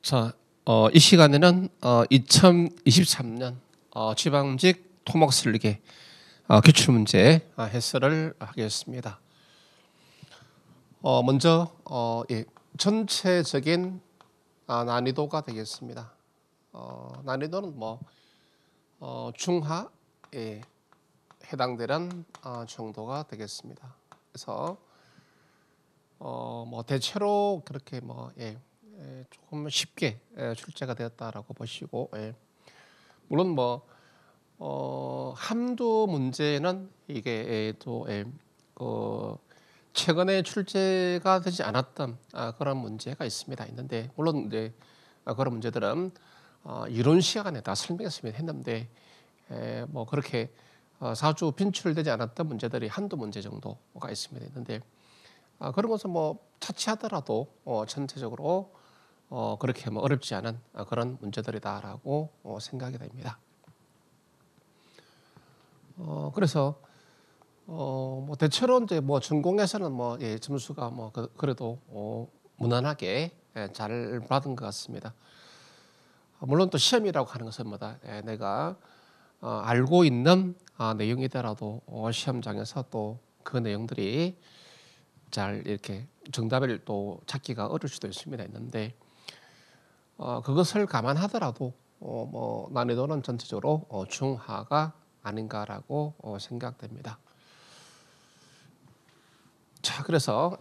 자, 이 시간에는 2023년 지방직 토목 설계 기출문제 해설을 하겠습니다. 먼저 전체적인 난이도가 되겠습니다. 난이도는 중하에 해당되는 정도가 되겠습니다. 그래서 대체로 그렇게 조금 쉽게 출제가 되었다라고 보시고, 물론 한두 문제는 이게 또 최근에 출제가 되지 않았던 그런 문제가 있는데, 물론 이제 그런 문제들은 이론 시간에 다 설명했으면 했는데, 그렇게 자주 빈출되지 않았던 문제들이 한두 문제 정도가 있는데, 그런 것은 차치하더라도 전체적으로 그렇게 어렵지 않은 그런 문제들이다라고 생각이 됩니다. 그래서 대체로 이제 전공에서는 점수가 그래도 무난하게 잘 받은 것 같습니다. 물론 또 시험이라고 하는 것은 내가 알고 있는 내용이더라도 시험장에서 또 그 내용들이 잘 이렇게 정답을 또 찾기가 어려울 수도 있는데, 그것을 감안하더라도 난이도는 전체적으로 중하가 아닌가라고 생각됩니다. 자, 그래서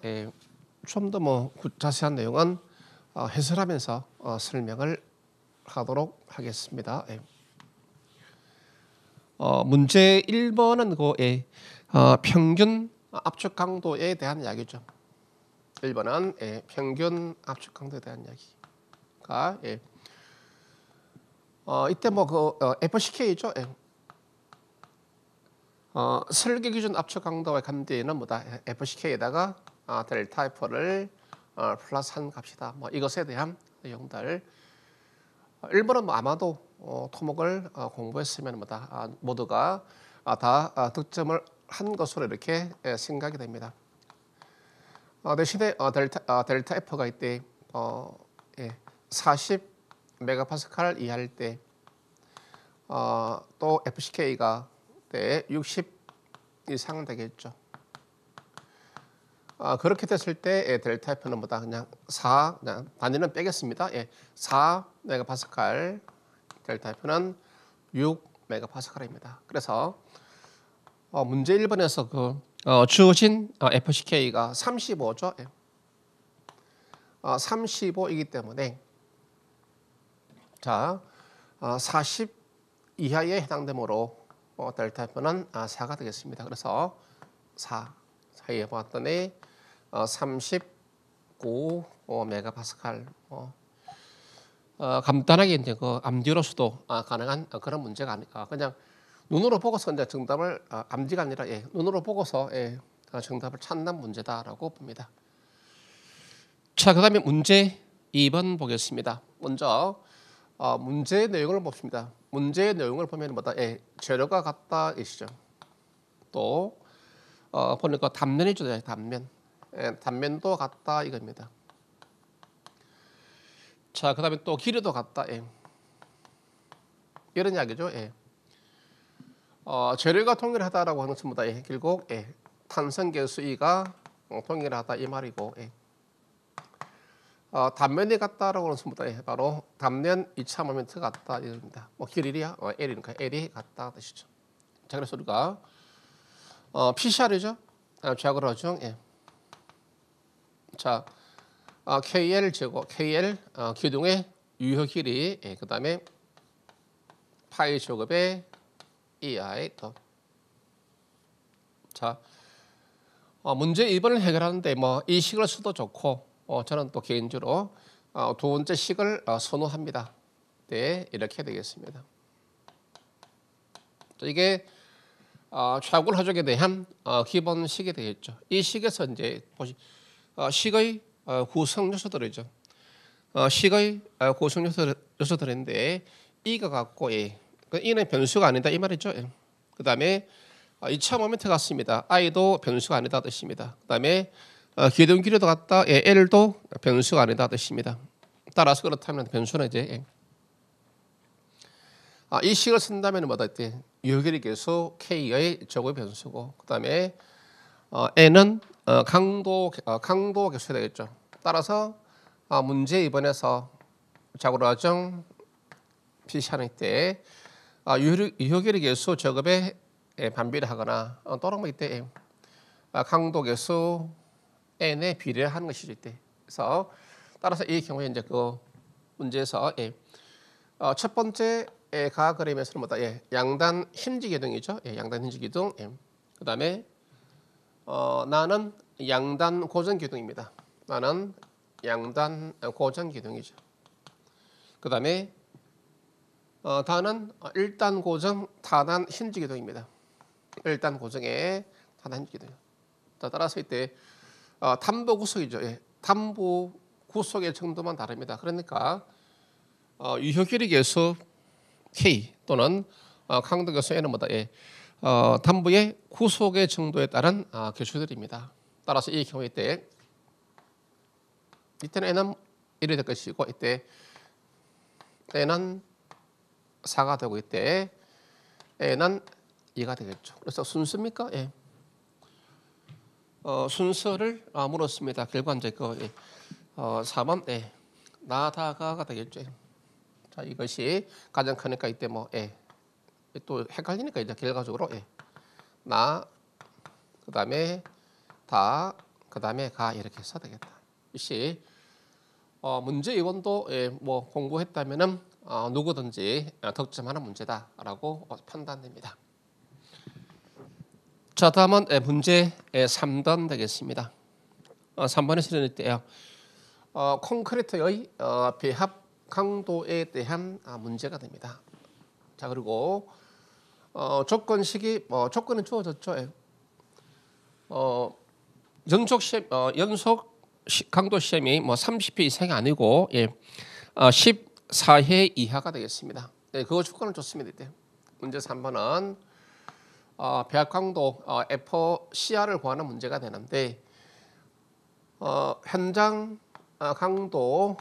좀 더 자세한 내용은 해설하면서 설명을 하도록 하겠습니다. 문제 1번은 평균 압축 강도에 대한 이야기죠. 1번은 평균 압축 강도에 대한 이야기가 이때 FCK죠. 설계 기준 압축 강도의 감지는 FCK에다가 델타 F를 플러스한 값이다. 이것에 대한 내용들. 1번은 아마도 토목을 공부했으면 모두가 다 득점을 한 것으로 이렇게 생각이 됩니다. 대신에 델타 F가 이때 40 메가파스칼 이하일 때, 또 FCK가 60 이상 되겠죠. 그렇게 됐을 때 델타 F는 그냥 단위는 빼겠습니다. 4 메가파스칼, 델타 F는 6 메가파스칼입니다. 그래서 문제 1번에서 주어진 FCK가 35죠. 35이기 때문에 40 이하에 해당되므로 델타 F는 4가 되겠습니다. 그래서 4 사이에 보았더니 39 메가파스칼. 간단하게 이제 암기로서도 가능한 그런 문제가 아닐까. 그냥 눈으로 보고서 이제 정답을 암기가 아니라 눈으로 보고서 정답을 찾는 문제다라고 봅니다. 자, 그다음에 문제 2번 보겠습니다. 먼저 문제의 내용을 봅니다. 문제의 내용을 보면 재료가 같다 이시죠. 또 보니까 단면이죠. 단면도 같다 이겁니다. 자, 그다음에 또 길이도 같다. 이런 이야기죠. 재료가 동일하다라고 하는 것보다 결국 탄성계 수위가 동일하다 이 말이고, 단면이 같다라고 하는 것보다 바로 단면 2차 모멘트 같다 이겁니다. 길이야 L이니까 L이 같다 뜻이죠. 자, 그래서 우리가 PCR이죠. 좌그라중. 자, KL 제곱 KL 기둥의 유효 길이, 그다음에 파이 제곱의 EI 더. 자, 문제 2번을 해결하는데 이 식을 써도 좋고, 저는 또 개인적으로 두 번째 식을 선호합니다. 네, 이렇게 되겠습니다. 이게 좌굴화족에 대한 기본 식이 되겠죠. 이 식에서 이제 식의 구성 요소들이죠. 식의 구성 요소들인데 이가 같고 이는 변수가 아니다 이 말이죠. 그다음에 2차 모멘트 같습니다. i도 변수가 아니다 뜻입니다. 그다음에 기둥 길이도 같다. L도 변수가 아니다 뜻입니다. 따라서 그렇다면 변수는 이제 이 식을 쓴다면 뭐다 이때 유효결의 계수 K의 제곱 변수고 그다음에 N은 강도 계수가 되겠죠. 따라서 문제 2번에서 자고라정 피시하는 때 유효결의 계수 제곱에 반비례하거나 또는 뭐 이때 강도 계수 n에 비례하는 것이죠 이때. 그래서 따라서 이 경우에 이제 그 문제에서 첫 번째가 그림에서는 뭐다 양단 힌지 기둥이죠. 양단 힌지 기둥. 그다음에 나는 양단 고정 기둥입니다. 나는 양단 고정 기둥이죠. 그다음에 다는 1단 고정 타단 힌지 기둥입니다. 1단 고정의 타단 힌지 기둥. 따라서 이때 탐보 구속이죠. 탐보 구속의 정도만 다릅니다. 그러니까 유효결의 계수 K 또는 강도 계수 N은 뭐다? 탐보의 구속의 정도에 따른 계수들입니다. 따라서 이 경우에 이때는 N은 1이 될 것이고 이때 N은 4가 되고 이때 N은 2가 되겠죠. 그래서 순서입니까? 순서를 물었습니다. 결과 이제 4번 나다가가 되겠죠. 자, 이것이 가장 크니까 이때 또 헷갈리니까 이제 결과적으로 나 그다음에 다 그다음에 가 이렇게 써야 되겠다. 이것이 문제 이번도 뭐 공부했다면은 누구든지 득점하는 문제다라고 판단됩니다. 자, 다음은 문제 3번 되겠습니다. 3번에 실현일 때요. 콘크리트의 배합 강도에 대한 문제가 됩니다. 자, 그리고 조건식이 조건은 주어졌죠. 연속 강도 시험이 30회 이상이 아니고 14회 이하가 되겠습니다. 그거 조건을 줬습니다. 이때. 문제 3번은 배합 강도 FCR을 구하는 문제가 되는데 현장 강도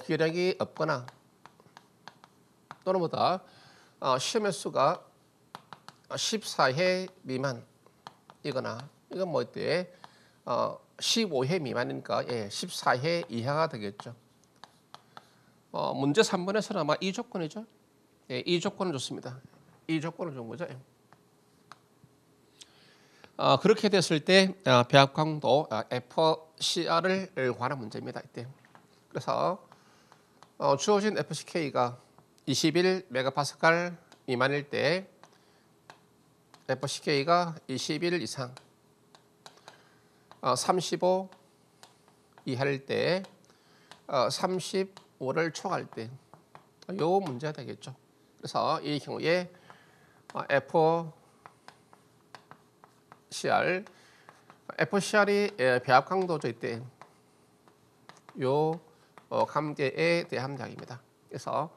기력이 없거나 또는 뭐다 시험 횟수가 14회 미만이거나 이건 뭐 이때 15회 미만이니까 14회 이하가 되겠죠. 문제 3번에서는 아마 이 조건이죠. 이 조건을 줬습니다. 이 조건을 준 거죠. 그렇게 됐을 때 배합 강도 FCR을 구하는 문제입니다. 이때. 그래서 주어진 FCK가 21 메가파스칼 미만일 때 FCK가 21 이상 35 이하일 때 35를 초과할 때 요 문제가 되겠죠. 그래서 이 경우에 FCR이 배합 강도죠. 이때 요 감계에 대한 이야기입니다. 그래서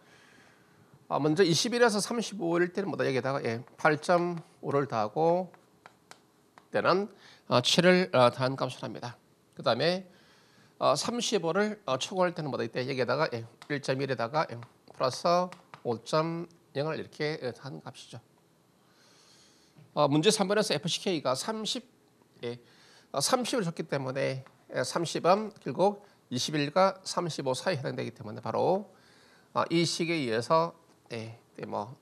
먼저 21에서 35일 때는 뭐다 여기다가 8.5를 더하고 때는 7을 더한 값을 합니다. 그 다음에 35를 초과할 때는 뭐다 이때 여기다가 1.1에다가 플러스 5.0을 이렇게 더한 값이죠. 문제 3번에서 FCK가 30을 줬기 때문에 30은 결국 21과 35 사이에 해당되기 때문에 바로 이 식에 의해서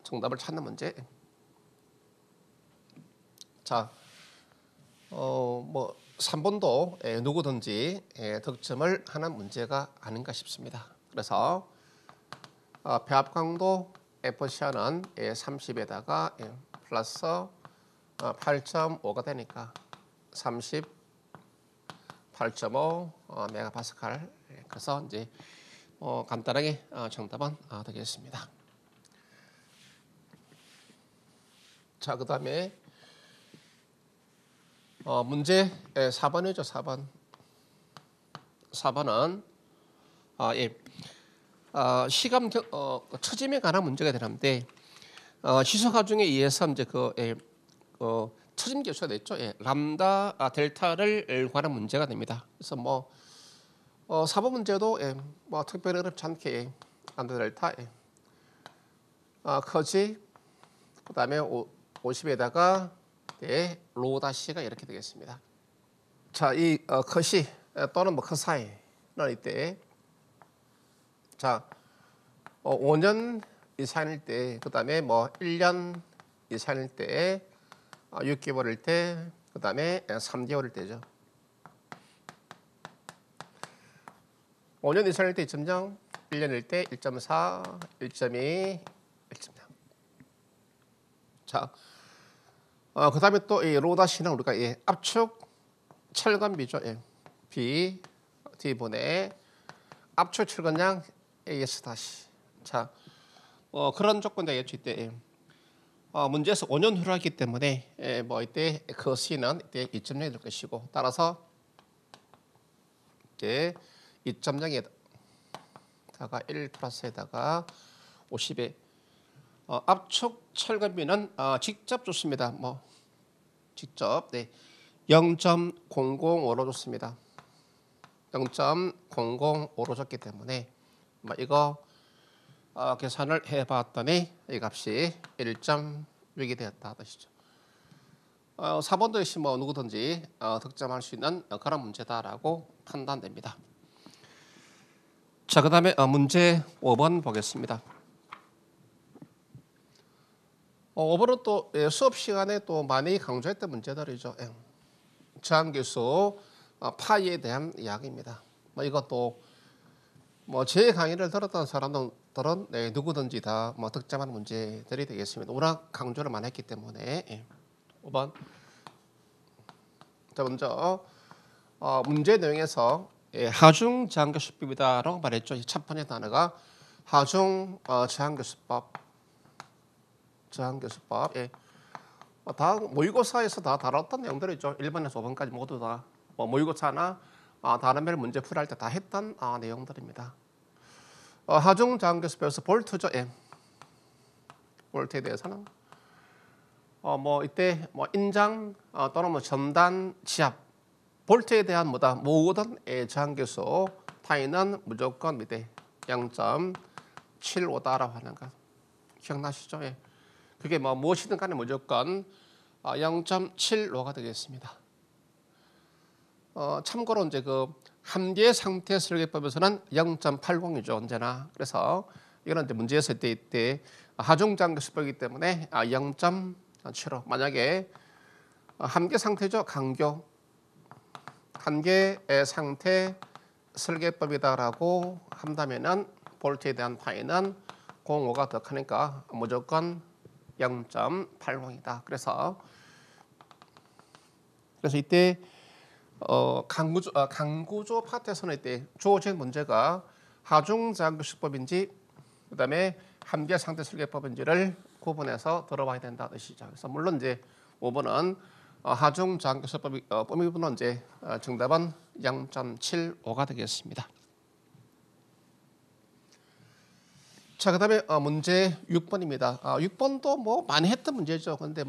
정답을 찾는 문제. 자, 3번도 누구든지 득점을 하는 문제가 아닌가 싶습니다. 그래서 배합 강도 FCR은 30에다가 플러스 8.5가 되니까 38.5 메가파스칼. 그래서 이제 간단하게 정답은 되겠습니다. 자, 그다음에 문제 4번이죠. 4번은 시감 처짐에 관한 문제가 되는데 시소가중에 의해서 이제 처짐 계수가 됐죠. 람다 델타를 구하는 문제가 됩니다. 그래서 4번 문제도 뭐 특별히 어렵지 않게 안드 델타 커지 그다음에 50에다가 로 다시가 이렇게 되겠습니다. 자, 이 커시 또는 뭐 커사이는 이때 자 5년 이상일 때 그다음에 뭐 1년 이상일 때 6개월일 때 그다음에 3개월일 때죠. 5년 이상일 때 2.0, 1년일 때 1.4, 1.2, 1.0. 자, 그다음에 또 이 로다시는 우리가 압축 철건비죠. B D분의 압축 철건량 AS 다시. 자, 그런 조건자 예측 때 문제에서 5년 후로 하기 때문에 뭐 이때 그 C는 이때 2.0이 될 것이고 따라서 이제 2.0에다가 1 플러스에다가 50에 압축 철근비는 직접 줬습니다. 뭐 직접 0.005로 줬습니다. 0.005로 줬기 때문에 뭐 이거 계산을 해봤더니 이 값이 1.6이 되었다 뜻이죠. 4번도 역시 뭐 누구든지 득점할 수 있는 그런 문제다라고 판단됩니다. 자, 그다음에 문제 5번 보겠습니다. 5번은 또 수업 시간에 또 많이 강조했던 문제들이죠. 저항계수 파이에 대한 이야기입니다. 뭐 이것도 뭐 제 강의를 들었던 사람들은 누구든지 다 뭐 득점하는 문제들이 되겠습니다. 워낙 강조를 많이 했기 때문에 5번. 자, 먼저 문제 내용에서 하중 저항계수법이다라고 말했죠. 첫 번째 단어가 하중 저항계수법. 저항계수법. 다 모의고사에서 다 다뤘던 내용들이죠. 1번에서 5번까지 모두 다 모의고사나 다른 별 문제 풀이할 때 다 했던 내용들입니다. 하중 저항계수법에서 볼트죠. 볼트에 대해서는 뭐 이때 뭐 인장 또는 뭐 전단 지압 볼트에 대한 모든 저항계수 파이는 무조건 밑에 0.75다라고 하는 거 기억나시죠? 그게 뭐 무엇이든 간에 무조건 0.75가 되겠습니다. 참고로 이제 그 함계 상태 설계법에서는 0.80이죠 언제나. 그래서 이거는 이제 문제에서 이때 하중 저항계수법이기 때문에 0.75. 만약에 함계 상태죠 강교 함계 상태 설계법이다라고 한다면은 볼트에 대한 파이는 0.5가 더 크니까 무조건 0.80이다. 그래서 이때 강구조 파트에서는 이때 주어진 문제가 하중 저항계수법인지 그다음에 함계 상태 설계법인지를 구분해서 들어봐야 된다 뜻이죠. 그래서 물론 이제 5번은 하중 저항계수법이면 이제 정답은 0.75가 되겠습니다. 자, 그다음에 문제 6번입니다. 6번도 뭐 많이 했던 문제죠. 근데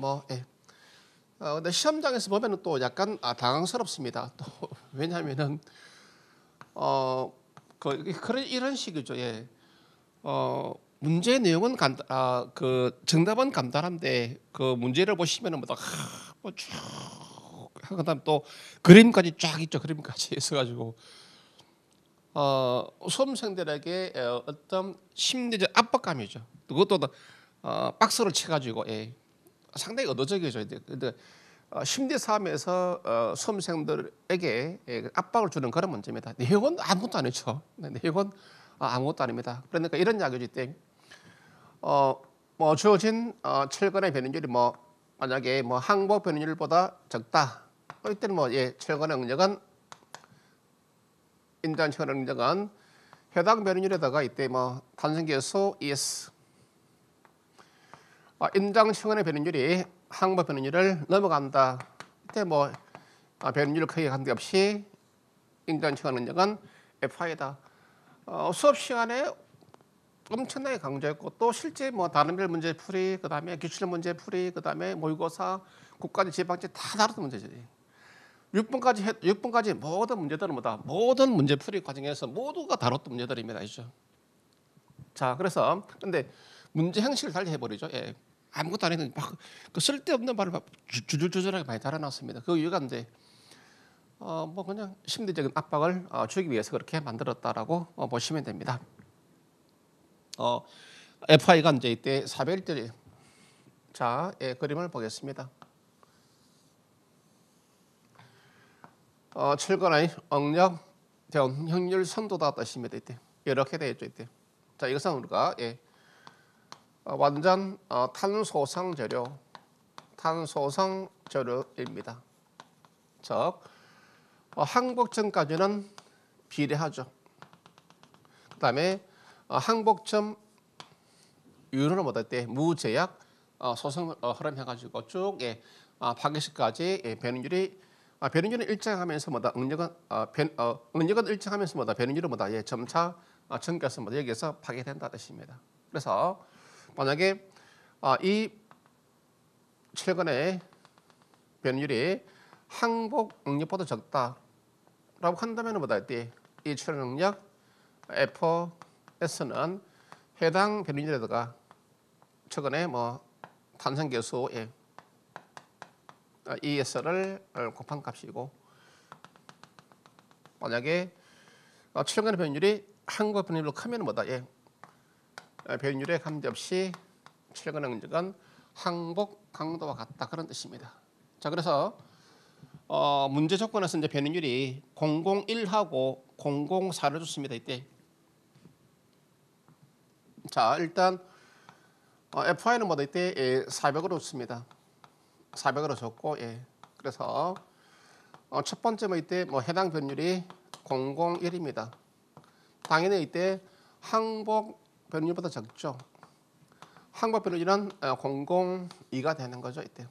근데 시험장에서 보면은 또 약간 당황스럽습니다. 또 왜냐하면은 이런 식이죠. 문제 내용은 그 정답은 간단한데 그 문제를 보시면은 뭐쭉 그다음 또 그림까지 쫙 있죠. 그림까지 있어가지고 수험생들에게 어떤 심리적 압박감이죠. 그것도 박스를 쳐가지고 상당히 의도적이죠. 근데 심리 싸움에서 수험생들에게 압박을 주는 그런 문제입니다. 내용은 아무것도 아니죠. 내용은 아무것도 아닙니다. 그러니까 이런 이야기일 때 뭐 주어진 철근의 변연율이 만약에 항복 변연율보다 적다. 이때는 철근의 응력은 인자한 철근의 응력은 해당 변연율에다가 이때 탄성계수 ES 인장 철근의 변연율이 항복 변연율을 넘어간다. 이때 변연율 크게 관계없이 인자한 철근의 응력은 FI다. 수업 시간에 엄청나게 강조했고 또 실제 다른 별 문제 풀이 그다음에 기출 문제 풀이 그다음에 모의고사 국가대 지방제 다 다뤘던 문제죠. 6번까지 모든 문제들은 뭐다? 모든 문제풀이 과정에서 모두가 다뤘던 문제들입니다. 아시죠? 자, 그래서 근데 문제 형식을 달리 해버리죠. 예. 아무것도 안 했는데 막그 쓸데없는 말을 막 주줄주줄하게 많이 달아놨습니다. 그 이유가 이제 뭐 그냥 심리적인 압박을 주기 위해서 그렇게 만들었다라고 보시면 됩니다. FI가 이제 이때 400일짜리 자, 예, 그림을 보겠습니다. 철근의 응력 대원 확률 선도다 뜻입니다. 이때 이렇게 되어 있죠. 이때 자, 이것은 우리가 예, 완전 탄소성 재료입니다. 즉 항복점까지는 비례하죠. 그다음에 항복점 이후로는 뭐다 때 무제약 소송 흐름해가지고 쭉 예, 파괴시까지 예, 변이율은 일정하면서 뭐다 응력은 일정하면서 뭐다 변이율은 뭐다 예, 점차 증가해서 뭐다 여기에서 파괴된다 뜻입니다. 그래서 만약에 이 최근에 변이율이 항복 응력보다 적다라고 한다면 뭐다 이 출현 응력 FS는 해당 변이율에다가 최근에 뭐 탄성계수의 ES를 곱한 값이고 만약에 최근의 변이율이 항복 변이율로 크면 뭐다 예, 변이율에 관계없이 최근의 응력은 항복 강도와 같다 그런 뜻입니다. 자, 그래서 문제 조건에서 이제 변이율이 001하고 004를 줬습니다. 이때 자, 일단 FI는 뭐다 이때 400으로 줬습니다. 400으로 줬고 예. 그래서 첫 번째 뭐 이때 뭐 해당 변율이 001입니다. 당연히 이때 항복 변율보다 적죠. 항복 변율은 002가 되는 거죠. 이때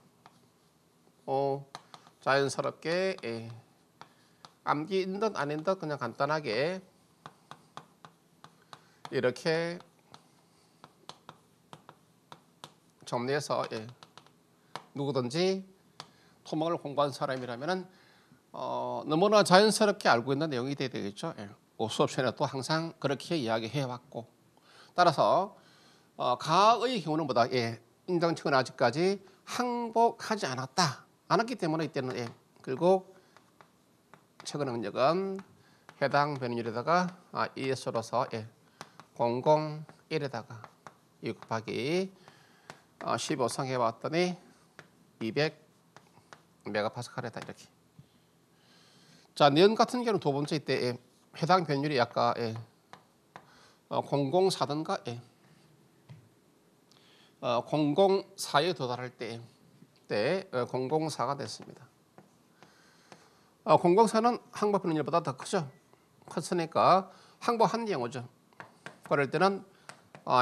자연스럽게 예. 암기인 듯 아닌 듯 그냥 간단하게 이렇게 정리해서 예. 누구든지 토막을 공부한 사람이라면은 너무나 자연스럽게 알고 있는 내용이 돼야 되겠죠. 예. 수업 시간에 또 항상 그렇게 이야기해 왔고 따라서 가의 경우는 뭐다 예. 인정층은 아직까지 항복하지 않았기 때문에 이때는 예. 그리고 최근 응력은 해당 변율에다가 ES로서 예. 001에다가 2 곱하기 15성 해봤더니 200 메가파스칼이다 이렇게. 자, 니은 같은 경우는 두 번째 이때 해당 변율이 아까 004든가 004에 도달할 때 004가 됐습니다. 004는 항복 변율보다 더 크죠. 컸으니까 항복한 경우죠. 그럴 때는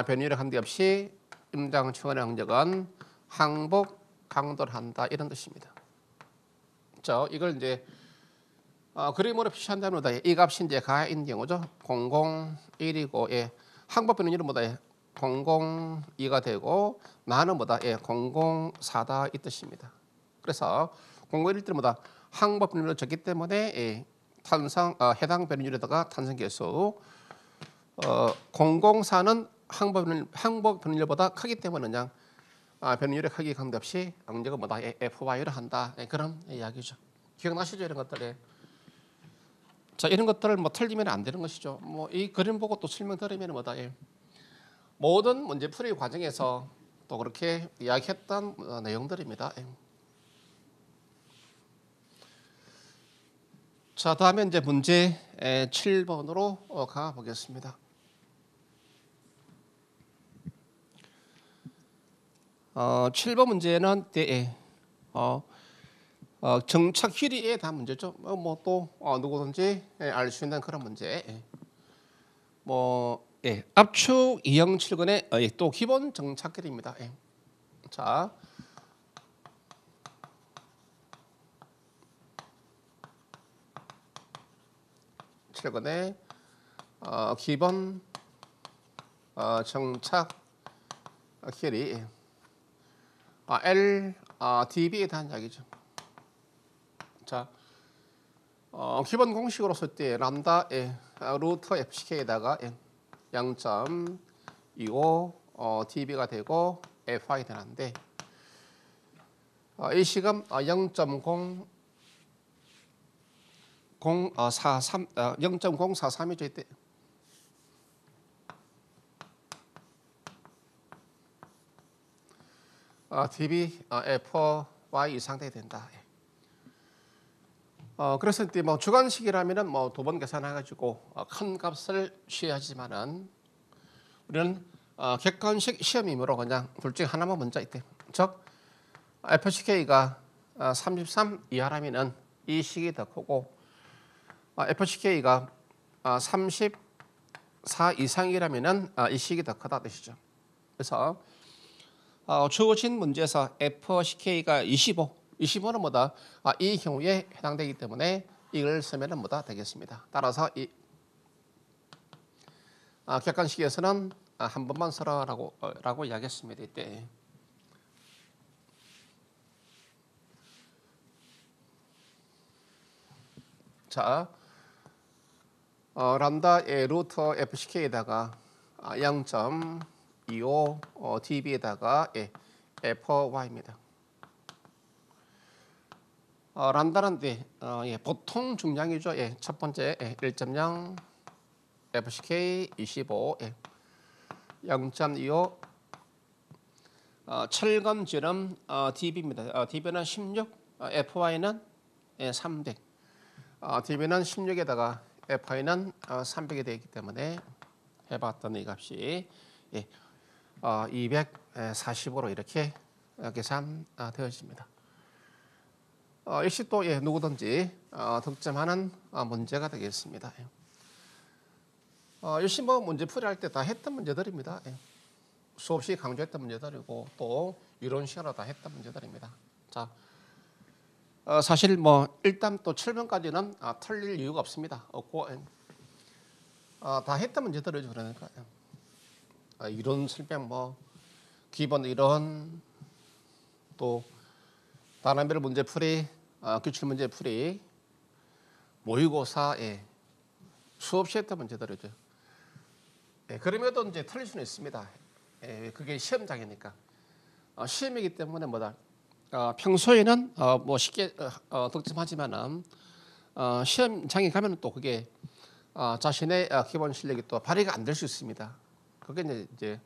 변율에 관계없이 임장 측원의 응력은 항복 강도를 한다 이런 뜻입니다. 자, 이걸 이제 그림으로 표시한다면 이 값이 이제 가인 경우죠. 001이고 예. 항복 변율은 뭐다 002가 되고 나는 뭐다 004다 이 뜻입니다. 그래서 001일 때는 뭐다 항복 변율이 적기 때문에 해당 변율에다가 탄성계수 004는 항복 변율보다 크기 때문에 그냥 변율의 크기 관계없이 응력은 뭐다 FY를 한다 그런 이야기죠. 기억나시죠 이런 것들? 자, 이런 것들을 뭐 틀리면 안 되는 것이죠. 뭐 이 그림 보고 또 설명 들으면 뭐다 모든 문제풀이 과정에서 또 그렇게 이야기했던 내용들입니다. 자, 다음에 이제 문제 7번으로 가 보겠습니다. 7번 문제는 정착 휘리에 대한 문제죠. 뭐 또 누구든지 알 수 있는 그런 문제. 압축 이형 칠근의 또 기본 정착길입니다. 자, 칠근의 기본 정착 길이 L DB에 대한 이야기죠. 자, 기본 공식으로 쓸 때 람다 루트 FCK에다가 0.25 dB가 되고 FI 되는데 이 시금 0.043이죠 이때. dB FY 이상 돼야 된다. 그래서 이때 뭐 주관식이라면은 뭐 두 번 계산해가지고 큰 값을 취하지만은 우리는 객관식 시험이므로 그냥 둘 중에 하나만 먼저 있대. 즉 FCK가 33 이하라면은 이 식이 더 크고 FCK가 34 이상이라면은 이 식이 더 크다 뜻이죠. 그래서 주어진 문제에서 FCK가 25는 뭐다? 이 경우에 해당되기 때문에 이걸 쓰면은 뭐다 되겠습니다. 따라서 이 객관식에서는 한 번만 써라라고 이야기했습니다. 이때. 자, 람다의 루트 FCK에다가 0.25 dB에다가 FY입니다. 람다는 보통 중량이죠. 첫 번째 1.0 FCK 25 0.25 철검지름 dB입니다. dB는 16, FY는 300. dB는 16에다가 FI는 300이 되기 때문에 해봤던 이 값이 240으로 이렇게 계산되어집니다. 역시 또 누구든지 득점하는 문제가 되겠습니다. 역시 뭐 문제풀이 할 때 다 했던 문제들입니다. 수없이 강조했던 문제들이고 또 이론 시간으로 다 했던 문제들입니다. 자, 사실 뭐 일단 또 7번까지는 틀릴 이유가 없습니다. 없고 다 했던 문제들이죠. 그러니까 이론 설명 뭐 기본 이론 또 단원별 문제풀이 기출 문제풀이 모의고사 수없이 했던 문제들이죠. 그럼에도 이제 틀릴 수는 있습니다. 그게 시험장이니까 시험이기 때문에 뭐다 평소에는 뭐 쉽게 득점하지만은 시험장에 가면 또 그게 자신의 기본 실력이 또 발휘가 안 될 수 있습니다. 그게 이제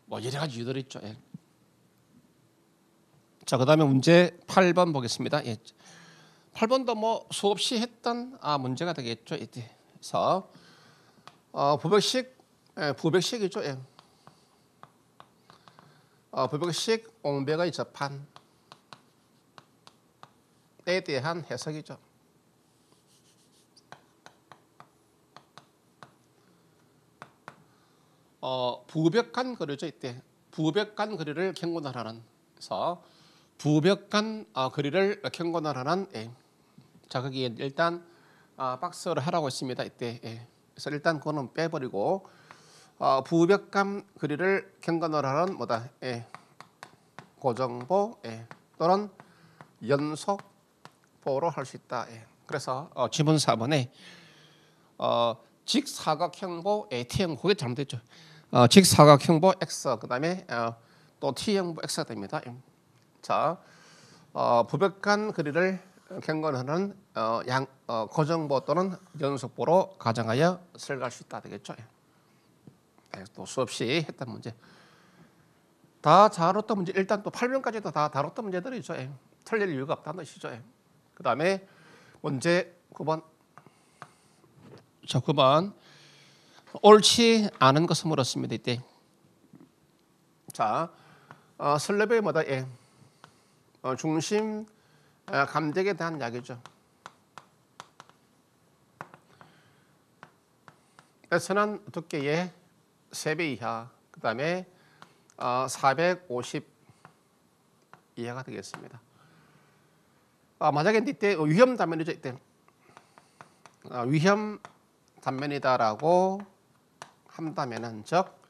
뭐 여러 가지 이유들이 있죠. 자, 그다음에 문제 8번 보겠습니다. 8번도 뭐 수없이 했던 문제가 되겠죠. 그래서 부백식이죠. 부백식 옹백의 접한에 대한 해석이죠. 부백간 거리죠. 이때 부백간 거리를 경고하라는 그래서 부백간 거리를 경고하라는 자 거기에 일단 박스를 하라고 했습니다. 이때 그래서 일단 그거는 빼버리고 부백간 거리를 경고하라는 뭐다 고정보 또는 연속보로 할 수 있다. 그래서 지문 4번에 직사각형보 T형 그게 잘못됐죠. 직사각형보 X 그다음에 또 T형보 X가 됩니다. 자, 부백간 거리를 경건하는 고정보 또는 연속보로 가정하여 설계할 수 있다 되겠죠. 또 수없이 했던 문제. 다 다뤘던 문제. 일단 또 8번까지도 다 다뤘던 문제들이죠. 틀릴 이유가 없다는 뜻이죠. 그다음에 문제 9번. 자, 9번. 옳지 않은 것을 물었습니다. 이때. 자, 슬랩의 뭐다? 중심 감정에 대한 이야기죠. S는 두께의 3배 이하, 그 다음에 450 이하가 되겠습니다. 만약에 이때 위험 단면이죠. 이때 위험 단면이다라고 한다면은 즉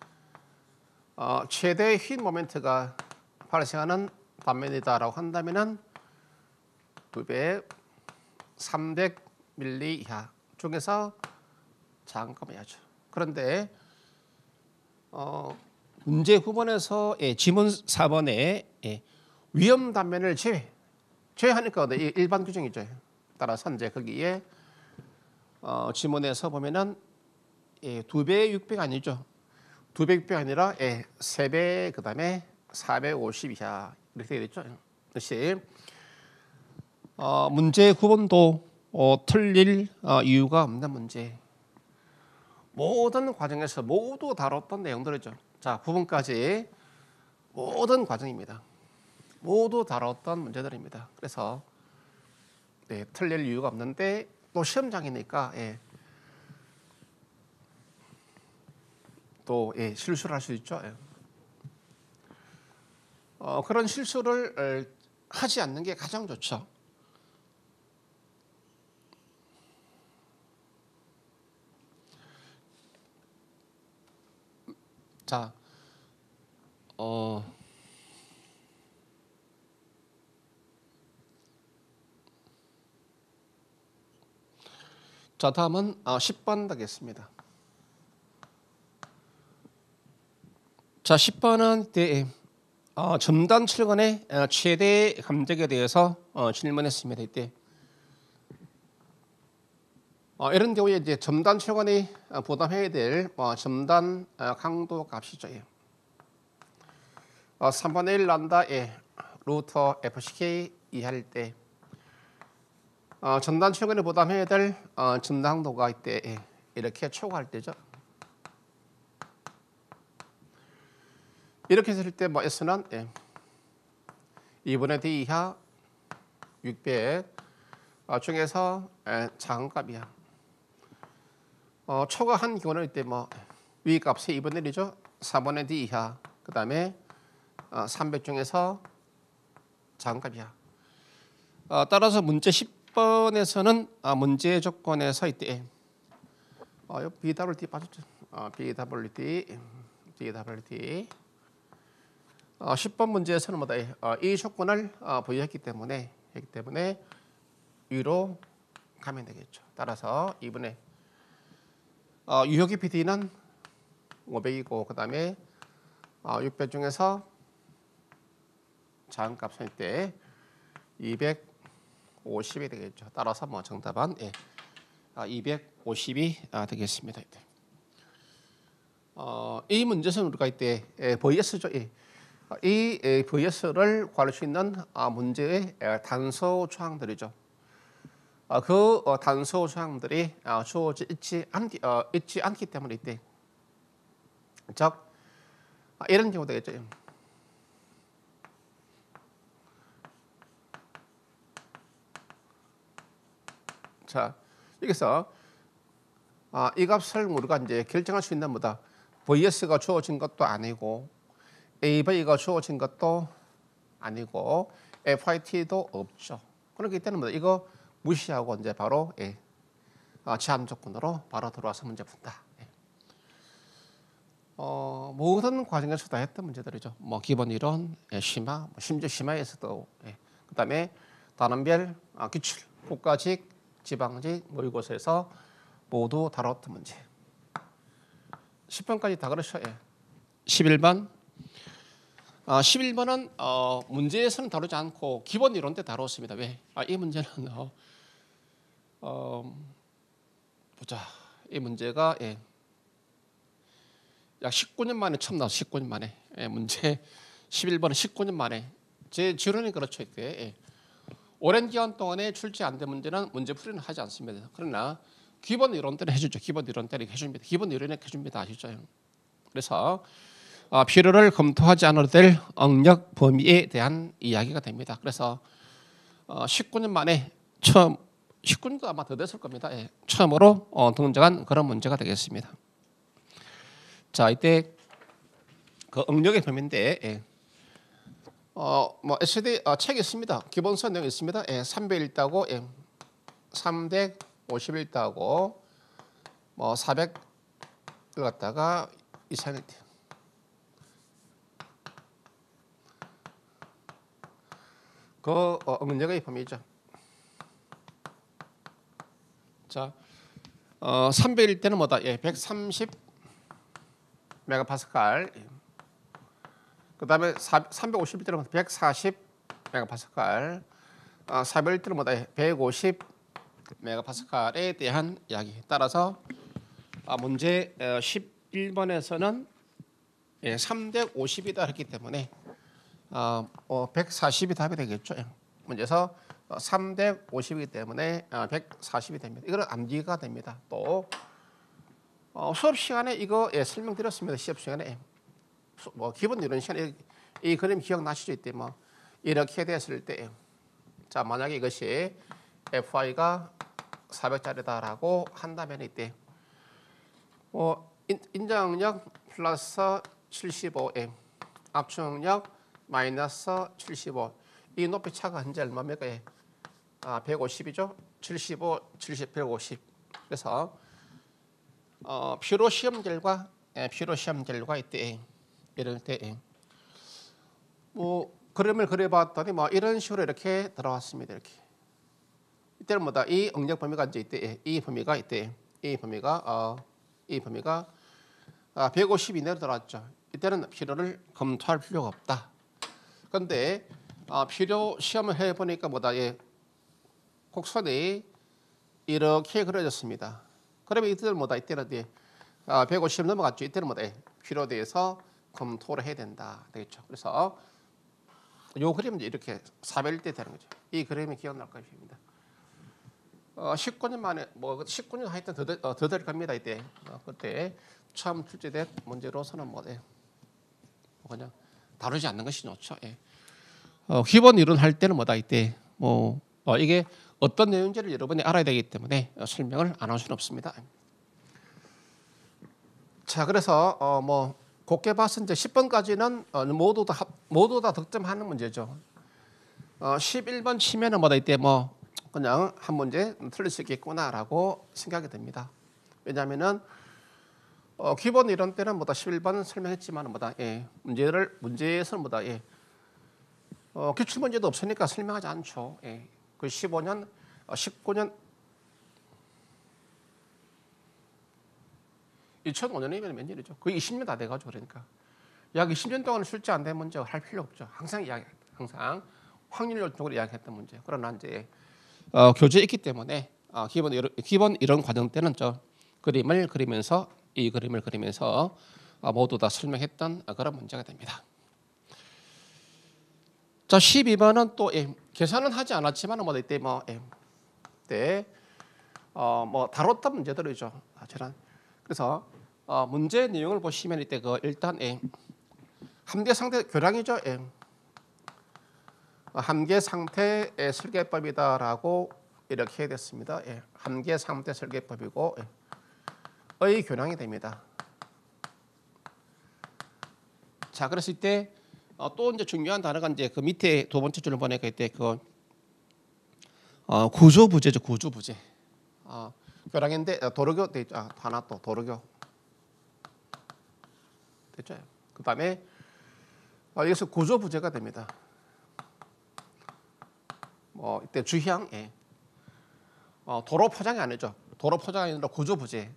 최대의 휜 모멘트가 발생하는 단면이다라고 한다면은 2배 300ml 이하 중에서 작은 거 해야죠. 그런데 문제 9번에서 지문 4번에 위험 단면을 제외하니까 일반 규정이죠. 따라서 이제 거기에 지문에서 보면은 2배, 6배가 아니죠. 2배, 6배가 아니라 3배, 그다음에 450 이하 이렇게 되어 있죠. 역시 문제 9번도 틀릴 이유가 없는 문제. 모든 과정에서 모두 다뤘던 내용들이죠. 자, 9번까지 모든 과정입니다. 모두 다뤘던 문제들입니다. 그래서 틀릴 이유가 없는데 또 시험장이니까 또 실수를 할 수 있죠. 그런 실수를 하지 않는 게 가장 좋죠. 자, 다음은 10번 되겠습니다. 자, 10번은 첨단 철근의 최대 감적에 대해서 질문했습니다. 이때 이런 경우에 이제 첨단 철근이 부담해야 될 첨단 강도 값이죠. 3분의 1 란다 루트 FCK 이하일 때 첨단 철근이 부담해야 될 첨단 강도가 이때 이렇게 초과할 때죠. 이렇게 했을 때 S는 2분의 D 이하 600 중에서 작은 값이야. 초과한 경우는 이때 위 값이 2분의 1이죠. 4분의 D 이하 그 다음에 300 중에서 작은 값이야. 따라서 문제 10번에서는 문제 조건에서 이때 BWT 빠졌죠. BWT 10번 문제에서는 이 조건을 부여했기 때문에 위로 가면 되겠죠. 따라서 2분의 유효기 PD는 500이고 그 다음에 600 중에서 작은 값은 이때 250이 되겠죠. 따라서 정답은 250이 되겠습니다. 이때. 이 문제에서는 우리가 이때 VS죠. 이 VS를 구할 수 있는 문제의 단서 조항들이죠. 그 단서 조항들이 주어져 있지 않기 때문에 이때 즉 이런 경우 되겠죠. 자, 여기서 이 값을 우리가 이제 결정할 수 있는 뭐다. VS가 주어진 것도 아니고 AV가 주어진 것도 아니고 FIT도 없죠. 그렇기 때문에 이거 무시하고 이제 바로 제한 조건으로 바로 들어와서 문제 푼다. 모든 과정에서 다 했던 문제들이죠. 기본 이론, 심화, 심지어 심화에서도 그다음에 단원별 기출, 국가직, 지방직 모의고사에서 모두 다뤘던 문제. 10번까지 다 그렇죠. 11번. 11번은 문제에서는 다루지 않고 기본 이론 때 다뤘습니다. 왜? 이 문제는 보자. 이 문제가 약 19년 만에 처음 나왔어요. 19년 만에. 문제 11번은 19년 만에. 제 지론이 그렇죠. 이때. 오랜 기간 동안에 출제 안 된 문제는 문제풀이는 하지 않습니다. 그러나 기본 이론 때는 해주죠. 기본 이론 때는 해줍니다. 기본 이론에 해줍니다. 아시죠? 그래서 필요를 검토하지 않아도 될 응력 범위에 대한 이야기가 됩니다. 그래서 19년 만에 처음 19년도 아마 더 됐을 겁니다. 처음으로 등장한 그런 문제가 되겠습니다. 자, 이때 그 응력의 범위인데 SD 책이 있습니다. 기본서 내용 있습니다. 300일 따고 350일 따고 400을 갖다가 이상일 때 그 응력의 범위죠. 자, 300일 때는 뭐다? 예, 130 메가파스칼. 그다음에 350일 때는 140 메가파스칼. 400일 때는 뭐다? 150 메가파스칼에 대한 이야기. 따라서 문제 11번에서는 350이다 했기 때문에 140이 답이 되겠죠. 문제에서 350이기 때문에 140이 됩니다. 이거는 암기가 됩니다. 또 수업 시간에 이거 설명드렸습니다. 시험 시간에 뭐 기본 이론 시간에 이 그림 기억나시죠? 이때 뭐 이렇게 됐을 때, 자 만약에 이것이 FI가 400짜리다라고 한다면 이때 인장력 플러스 75m, 압축력 마이너스 75. 이 높이 차가 현재 얼마입니까? 150이죠. 75, 70, 150. 그래서 필요 시험 결과 이때 이럴 때 뭐 그림을 그려봤더니 뭐 이런 식으로 이렇게 들어왔습니다. 이렇게 이때는 뭐다? 이 응력 범위가 이제 이때 이 범위가 150 이내로 들어왔죠. 이때는 필요를 검토할 필요가 없다. 그런데 필요 시험을 해보니까 뭐다? 곡선이 이렇게 그려졌습니다. 그러면 이때는 뭐다? 이때는 150 넘어갔죠. 이때는 뭐다? 필요에 대해서 검토를 해야 된다. 되겠죠. 그래서 요 그림은 이렇게 400일 때 되는 거죠. 이 그림이 기억날 것입니다. 19년 만에 19년 하여튼 더 될 겁니다. 이때 그때 처음 출제된 문제로서는 그냥 다루지 않는 것이 좋죠. 기본 이론 할 때는 뭐다? 이때 이게 어떤 내용인지를 여러분이 알아야 되기 때문에 설명을 안 할 수는 없습니다. 자, 그래서 곱게 봐서 이제 10번까지는 모두 다 득점하는 문제죠. 11번 치면은 뭐다? 이때 그냥 한 문제 틀릴 수 있겠구나라고 생각이 됩니다. 왜냐하면은 기본 이론 때는 11번 설명했지만 문제에서는 기출 문제도 없으니까 설명하지 않죠. 그 15년, 19년 2005년이면 몇 년이죠? 거의 20년 다 돼가지고 그러니까 약 20년 동안 출제 안 된 문제 할 필요 없죠. 항상 확률적으로 이야기했던 문제. 그러나 이제 교재에 있기 때문에 기본 이론 과정 때는 그림을 그리면서 모두 다 설명했던 그런 문제가 됩니다. 자, 12번은 또 계산은 하지 않았지만 이때 다뤘던 문제들이죠. 그래서 문제 내용을 보시면 이때 일단 함계 상태 교량이죠. 함계 상태 설계법이다라고 이렇게 됐습니다. 함계 상태 설계법이고 의 교량이 됩니다. 자, 그래서 이때 또 이제 중요한 단어가 이제 그 밑에 두 번째 줄을 보니까 이때 구조부재죠. 구조부재. 교량인데 도로교 돼 있죠. 하나 또 도로교 됐죠. 그다음에 여기서 구조부재가 됩니다. 이때 주향 도로 포장이 아니죠. 도로 포장이 아니라 구조부재.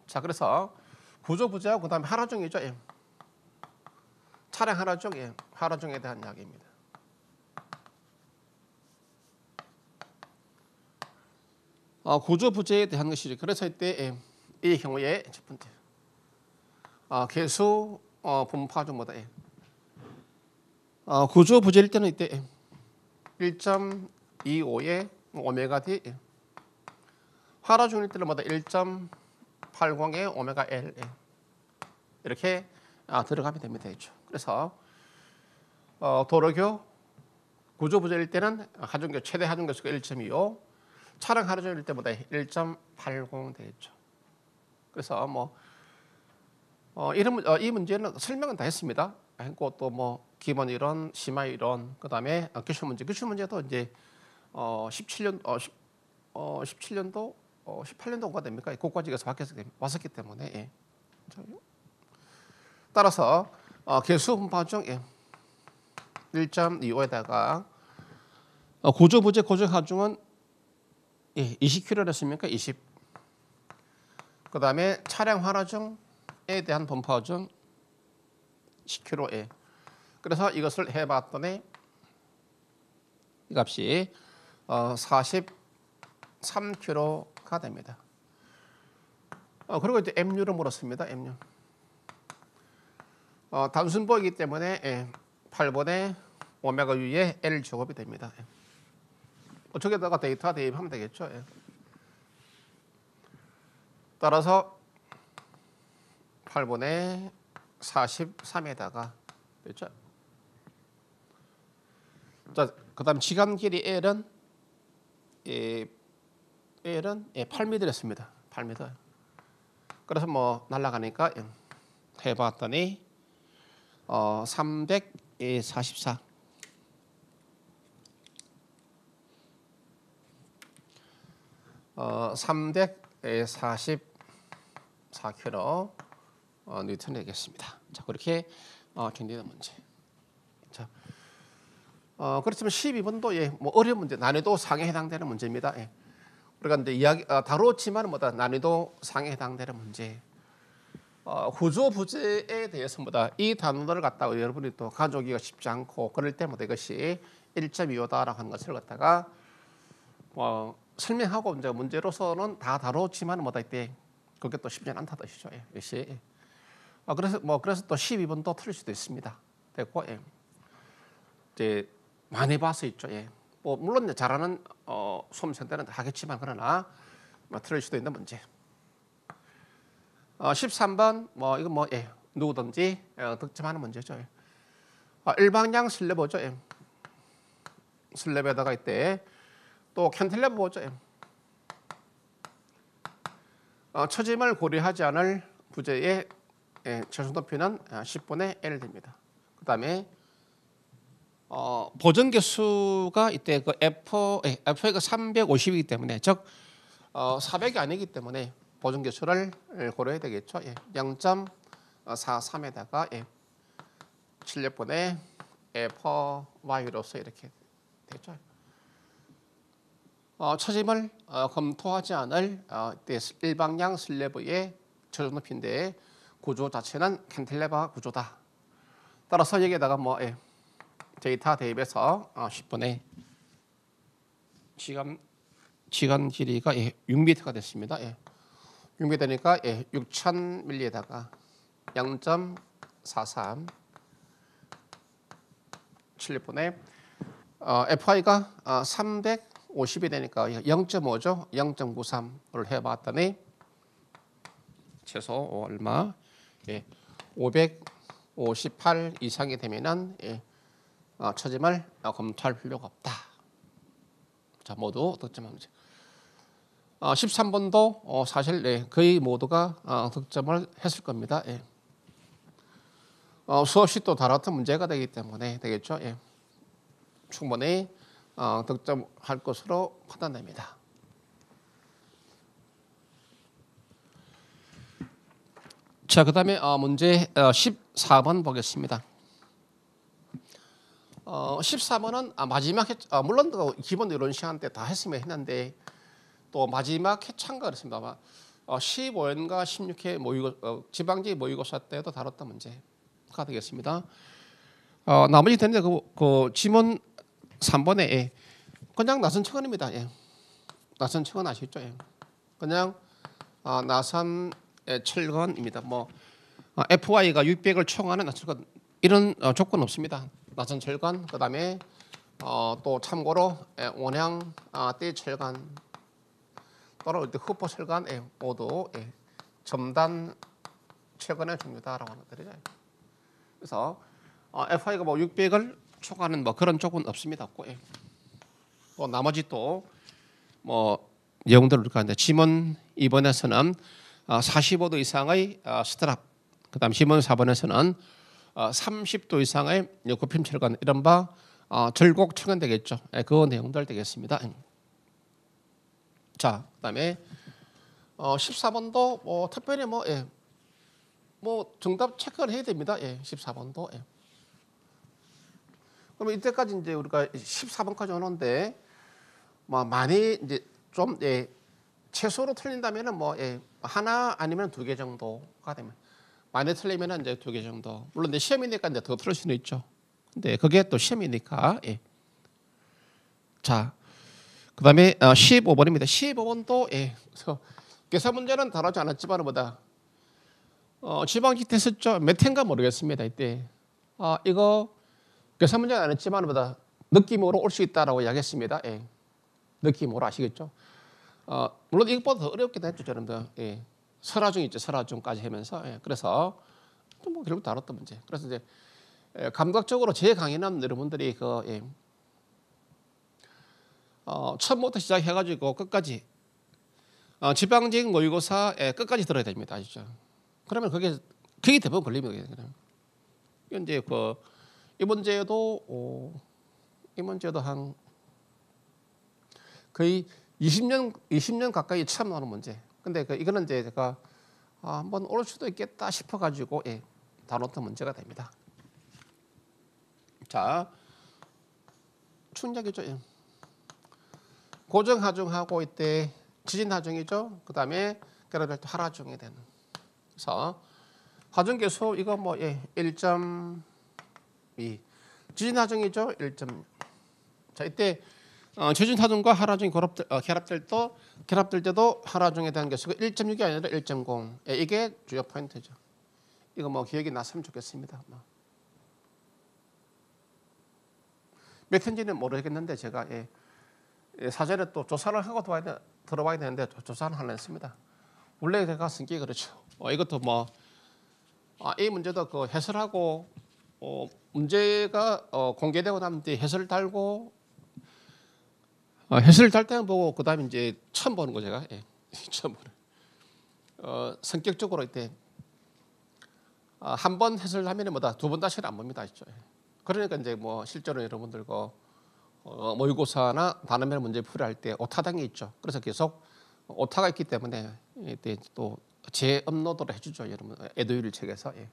자, 그래서 구조부재하고 그다음에 하나중이죠. 차량 하나중에 대한 이야기입니다. 구조부재에 대한 것이죠. 그래서 이때 이 경우에 첫 번째 개수 분파 중보다 구조부재일 때는 이때 1.25의 오메가 D, 하나중일 때는 1.80의 오메가 L 이렇게 들어가면 됩니다. 그래서 도로교 구조부재일 때는 최대 하중교수가 1.25, 차량 하루종일 때보다 1.80 되겠죠. 그래서 이 문제는 설명은 다 했습니다. 했고 또 기본 이론, 심화 이론, 그다음에 기출 문제도 이제 17년도 18년도가 됩니까? 국가직에서 왔었기 때문에 따라서 개수 분파 중 1.25에다가 구조부재 고정하중은 예, 20km를 했습니까? 20. 그 다음에 차량 환호중에 대한 분포중 10km에. 그래서 이것을 해봤더니 이 값이 43km가 됩니다. 그리고 이제 M유를 물었습니다. M유. 단순보이기 때문에 8분의 오메가 U의 L 제곱이 됩니다. 저기다가 데이터 대입하면 되겠죠. 따라서 8분의 43에다가 됐죠. 자, 그다음 지간 길이 L은 8m였습니다. 8m. 그래서 뭐 날아가니까 해봤더니 344. 344kg 뉴턴이 되겠습니다. 자, 그렇게 견디는 문제. 자, 그렇지만 12번도 뭐 어려운 문제, 난이도 상에 해당되는 문제입니다. 우리가 이제 이야기 다뤘지만 뭐다 난이도 상에 해당되는 문제. 구조 부재에 대해서보다 이 단어를 갖다가 여러분이 또 가져오기가 쉽지 않고 그럴 때마다 이것이 1.25다라고 하는 것을 갖다가 설명하고 이제 문제로서는 다 다뤘지만 뭐다 이때 그게 또 쉽지 않다 뜻이죠. 역시. 그래서 또 12번도 틀릴 수도 있습니다. 됐고, 이제 많이 봐서 있죠. 뭐 물론 이제 잘하는 수험생들은 하겠지만 그러나 틀릴 수도 있는 문제. 13번 이건 누구든지 득점하는 문제죠. 일방향 슬래브죠. 슬래브에다가 이때 또 캔틸레버 보죠. 처짐을 고려하지 않을 부재의 최소 높이는 10분의 L 됩니다. 그 다음에 보정 개수가 이때 그 F가 350이기 때문에 즉 400이 아니기 때문에 보정 개수를 고려해야 되겠죠. 0.43에다가 700분의 FY로서 이렇게 되죠. 처짐을 검토하지 않을 일방향 슬래브의 최소 높이인데 구조 자체는 캔틸레버 구조다. 따라서 여기에다가 데이터 대입해서 10분의 지간 길이가 6m가 됐습니다. 6m 되니까 6000ml에다가 0.43 7분의 FI가 350이 되니까 0.5죠. 0.93을 해봤더니 최소 얼마? 558 이상이 되면은 처짐을 검토할 필요가 없다. 자, 모두 득점한 문제. 13번도 사실 거의 모두가 득점을 했을 겁니다. 수없이 또 다뤘던 문제가 되기 때문에 되겠죠. 충분히 득점할 것으로 판단됩니다. 자, 그 다음에 문제 14번 보겠습니다. 14번은 마지막 물론 기본 이론 시간 때 다 했으면 했는데 또 마지막 회차인가 그랬습니다. 아마 15회인가 16회 지방지 모의고사 때도 다뤘던 문제가 되겠습니다. 나머지 되는데 그 지문 3번에 그냥 나선천근입니다. 나선천근 아시죠? 그냥 나선철근입니다. FY가 600을 초과하는 나선철근 이런 조건 없습니다. 나선철근 그다음에 또 참고로 원형 띠철근 또는 후포철근 모두 점단 철근의 종류다라고 하는 것들이죠. 그래서 FI가 600을 초과하는 그런 조건 없습니다. 없고, 또 나머지 또 내용들을 우리가 이제 지문 2번에서는 45도 이상의 스트랍, 그다음 지문 4번에서는 30도 이상의 굽힘 철근 이른바 절곡 철근 되겠죠. 그 내용들 되겠습니다. 자, 그다음에 14번도 특별히 정답 체크를 해야 됩니다. 14번도. 그러면 이때까지 이제 우리가 14번까지 오는데 많이 이제 좀 예, 최소로 틀린다면은 뭐 예, 하나 아니면 두 개 정도가 되면 많이 틀리면은 이제 두 개 정도. 물론 내 시험이니까 이제 더 틀릴 수는 있죠. 근데 그게 또 시험이니까. 예. 자, 그다음에 15번입니다. 15번도 예. 그래서 계산 문제는 다루지 않았지만 뭐다. 지방직 됐었죠. 몇 회인가 모르겠습니다. 이때. 이거 계산 문제는 안 했지만 뭐다. 느낌으로 올 수 있다라고 이야기했습니다. 예. 느낌으로 아시겠죠? 물론 이것보다 더 어렵긴 했죠, 여러분들. 예. 설화중 있죠, 설화중까지 하면서. 예. 그래서 뭐 결국 다뤘던 문제. 그래서 이제 감각적으로 제 강의는 여러분들이 그 예. 처음부터 시작해가지고 끝까지 지방직 모의고사 끝까지 들어야 됩니다, 아시죠? 그러면 그게 대부분 걸립니다. 이제 이 문제도 한 거의 20년 가까이 처음 나오는 문제. 근데 이거는 이제 제가 한번 올 수도 있겠다 싶어가지고 예, 다뤘던 문제가 됩니다. 자, 충격이죠. 예. 고정 하중하고 이때 지진 하중이죠. 그 다음에 그래도 하라중이 되는. 그래서 하중 계수 이거 뭐 예, 1.2 지진 하중이죠. 1.6. 자, 이때 지진 하중과 하라중이 결합될 때도 하라중에 대한 개수가 1.6이 아니라 1.0. 예, 이게 주요 포인트죠. 이거 뭐 기억이 났으면 좋겠습니다. 몇 회인지는 모르겠는데 제가 예, 사전에 또 조사를 하고 들어봐야 되는데 조사는 안 했습니다. 원래 제가 성격이 그렇죠. 이것도 뭐 이 문제도 그 해설하고 문제가 공개되고 나면 이제 해설 달고 해설 달 때는 보고 그다음에 이제 처음 보는 거 제가 예, 처음 보는. 성격적으로 이때 한 번 해설하면 뭐다 두 번 다시는 안 봅니다, 아시죠? 그러니까 이제 뭐 실제로 여러분들 모의고사나 단어별 문제 풀이할 때 오타당이 있죠. 그래서 계속 오타가 있기 때문에 이때 또 재업로드를 해주죠, 여러분. 에듀윌 책에서. 예.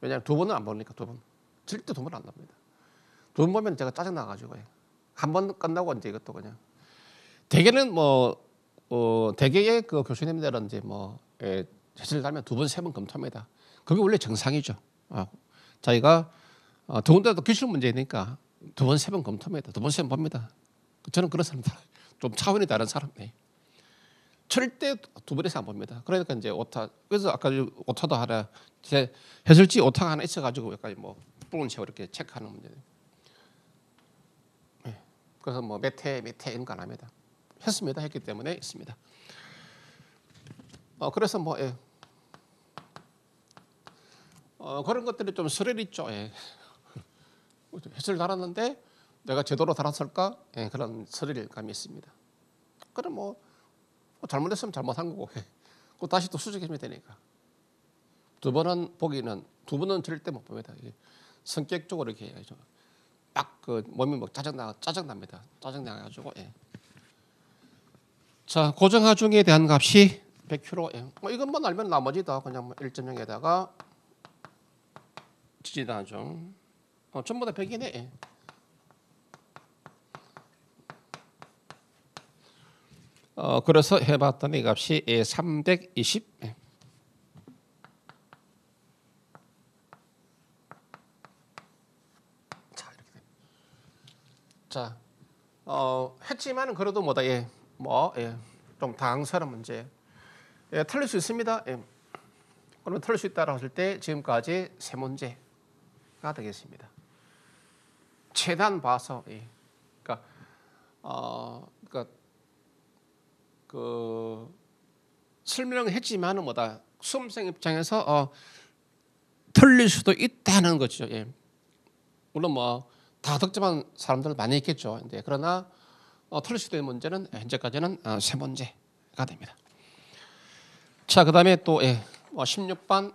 왜냐하면 두 번은 안 보니까 두 번. 절대 두 번 안 납니다. 두 번 보면 제가 짜증 나가지고 한 번 끝나고 이제 이것도 그냥 대개는 대개의 그 교수님들은 이제 해설 달면 두 번, 세 번 검토합니다. 그게 원래 정상이죠. 자기가 더군다나 기출 문제니까 두 번, 세 번 검토합니다. 두 번, 세 번 봅니다. 저는 그런 사람들, 좀 차원이 다른 사람이에요. 절대 두 번에서 안 봅니다. 그러니까 이제 오타, 그래서 아까 오타도 하나, 제 해설지 오타가 하나 있어가지고 여기까지 부분 채워 이렇게 체크하는 문제예요. 네. 그래서 몇 회 이런 거 안 합니다. 했습니다. 했기 때문에 있습니다. 그래서 예. 그런 것들이 좀 스릴 있죠. 예. 해설 달았는데 내가 제대로 달았을까? 예, 그런 스릴감이 있습니다. 그럼 잘못했으면 잘못한 거고 다시 또 수정해주면 되니까. 두 번은 절대 못 봅니다. 성격적으로 이렇게 해야죠. 막 몸이 짜증납니다. 짜증나가지고. 예. 자, 고정하중에 대한 값이 100kg. 예. 이것만 알면 나머지 다 그냥 1.0에다가 지지하중. 전부 다 100이네. 예. 그래서 해봤더니 값이 320. 예. 자, 이렇게 됩니다. 자, 했지만은 그래도 좀 당황스러운 문제. 예, 틀릴 수 있습니다. 예. 그러면 틀릴 수 있다고 했을 때 지금까지 세 문제가 되겠습니다. 최대한 봐서, 예. 설명을 했지만은 수험생 입장에서 틀릴 수도 있다는 거죠. 예. 물론 다 득점한 사람들 많이 있겠죠. 그러나 틀릴 수도 있는 문제는 현재까지는 세 문제가 됩니다. 자, 그다음에 또 16번.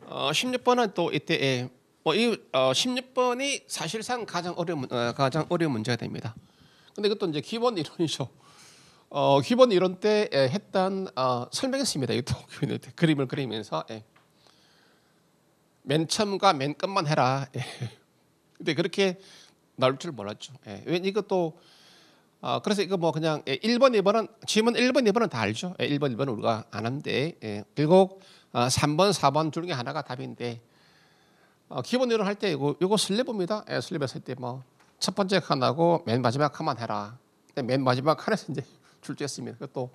16번은 또 이때 16번이 사실상 가장 어려운 문제가 됩니다. 근데 이것도 이제 기본 이론이죠. 기본 이론 때 했던 설명했습니다. 이것도 그림을 그리면서 맨 처음과 맨 끝만 해라. 근데 그렇게 나올 줄 몰랐죠. 예. 왜 이것도 그래서 이거 뭐 그냥 1번, 2번은 지문 1번, 2번은 다 알죠. 1번, 2번은 우리가 아는데 결국 3번, 4번 중에 하나가 답인데 기본 이론 할 때 이거 슬립입니다. 슬립에서 할 때 뭐 첫 번째 칸하고 맨 마지막 칸만 해라. 맨 마지막 칸에서 이제 출제했습니다. 그것도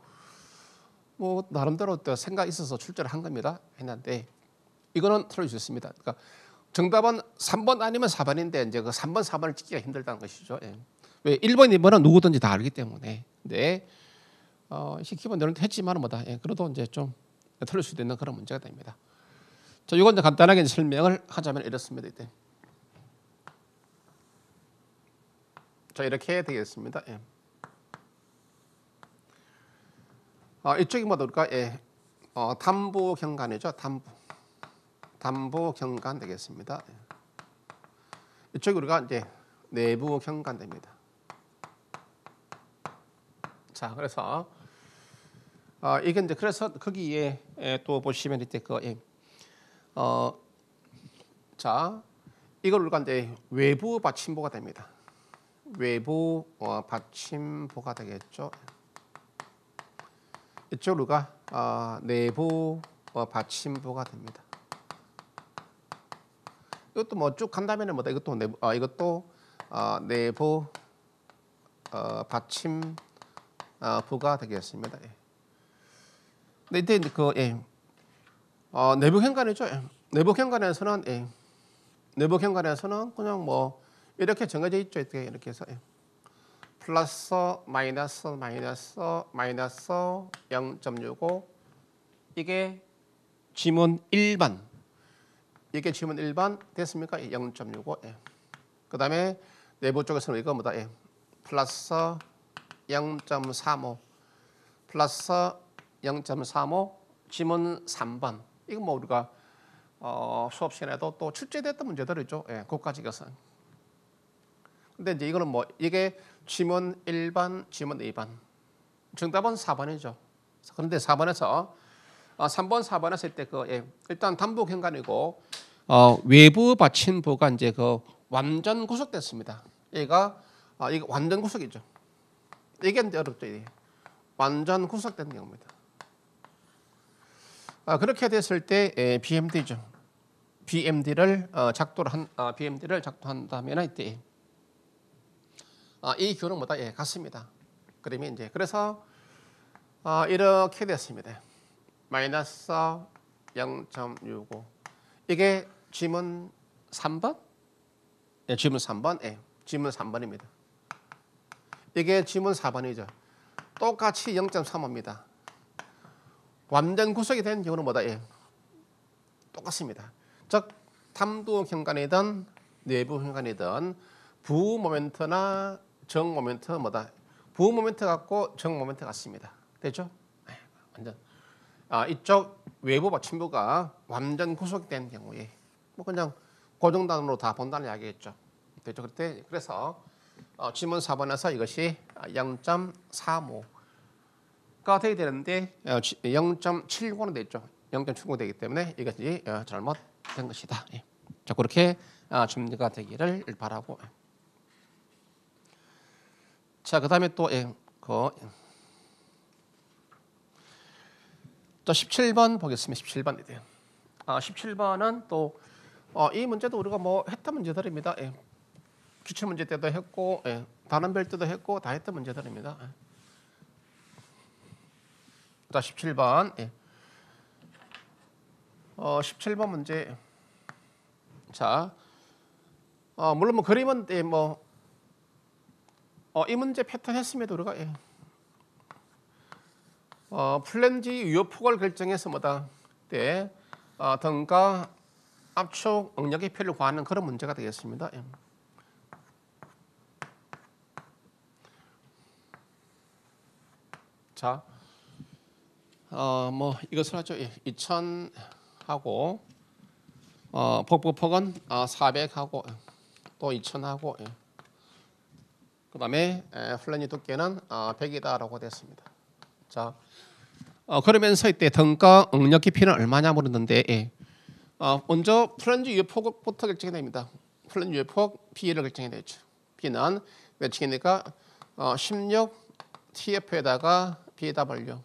뭐 나름대로 또 생각 있어서 출제를 한 겁니다. 했는데 이거는 틀릴 수 있습니다. 그러니까 정답은 3번 아니면 4번인데 이제 그 3번, 4번을 찍기가 힘들다는 것이죠. 왜 1번, 2번은 누구든지 다 알기 때문에. 근데 기본 이론 했지만 뭐다. 그래도 이제 좀 틀릴 수도 있는 그런 문제가 됩니다. 자, 이건 이제 간단하게 설명을 하자면 이렇습니다. 이때. 자, 이렇게 되겠습니다. 이쪽이 뭐다 볼까? 담보 경관이죠. 담보 경관 되겠습니다. 이쪽이 우리가 이제 내부 경관 됩니다. 자, 그래서 이게 이제 그래서 거기에 또 보시면 이때 자, 이걸 우리가 이제 외부 받침보가 됩니다. 외부 받침보가 되겠죠. 이쪽 우리가 내부 받침보가 됩니다. 이것도 뭐 쭉 간다면은 뭐다. 이것도 내부 이것도 내부 받침부가 되겠습니다. 근데 이때 내부 현관이죠. 내부 현관에서는 내부 현관에서는 그냥 뭐 이렇게 정해져 있죠. 이렇게 해서 플러스 마이너스 0.65 이게 지문 1번. 이게 지문 1번 됐습니까? 0.65. 그다음에 내부 쪽에서는 이거 뭐다? 플러스 0.35 플러스 0.35 지문 3번. 이거 뭐 우리가 수업 시간에도 또 출제됐던 문제들이죠. 그것까지 가서. 근데 이제 이거는 뭐 이게 지문 1번, 지문 2번. 정답은 4번이죠. 그런데 4번에서 3번, 4번 했을 때 일단 담보 경관이고 외부 받침부가 이제 완전 구속됐습니다. 얘가 이거 완전 구속이죠. 이게 이제 어렵죠. 이게. 완전 구속된 경우입니다. 그렇게 됐을 때 BMD죠. BMD를 작동한다면 이때 이 교는 뭐다? 같습니다. 그러면 이제 그래서 이렇게 됐습니다. 마이너스 0.65 이게 지문 3번? 지문 3번? 지문 3번입니다. 이게 지문 4번이죠. 똑같이 0.35입니다. 완전 구속이 된 경우는 뭐다? 똑같습니다. 즉 담도 경관이든 내부 경관이든 부 모멘트나 정 모멘트 뭐다? 부 모멘트 같고 정 모멘트 같습니다. 됐죠? 완전 이쪽 외부 받침부가 완전 구속된 경우에 뭐 그냥 고정단으로 다 본다는 이야기겠죠. 됐죠? 그래서 지문 4번에서 이것이 0.35가 되게 되는데 0.79는 됐죠. 0.79 되기 때문에 이것이 잘못된 것이다. 자, 그렇게 준비가 되기를 바라고. 자, 그다음에 또 17번 보겠습니다. 17번이에요. 17번은 또 이 문제도 우리가 뭐 했던 문제들입니다. 기출 문제 때도 했고 단원별 때도 했고 다 했던 문제들입니다. 자, 17번. 17번 문제. 자, 물론 뭐 그림은 이 문제 패턴 했습니다. 우리가 플랜지 유효폭을 결정해서 뭐다? 등가 압축 응력의 표를 구하는 그런 문제가 되겠습니다. 자, 뭐 이것을 하죠. 2000하고 폭은 400하고 또 2000하고 그다음에 플랜지 두께는 100이다라고 됐습니다. 자, 그러면서 이때 등가 응력 깊이는 얼마냐 물었는데 먼저 플랜지 유효폭부터 결정이 됩니다. 플랜지 유효폭 P를 결정해야 되죠. B는 몇층이니까 16 TF에다가 BW.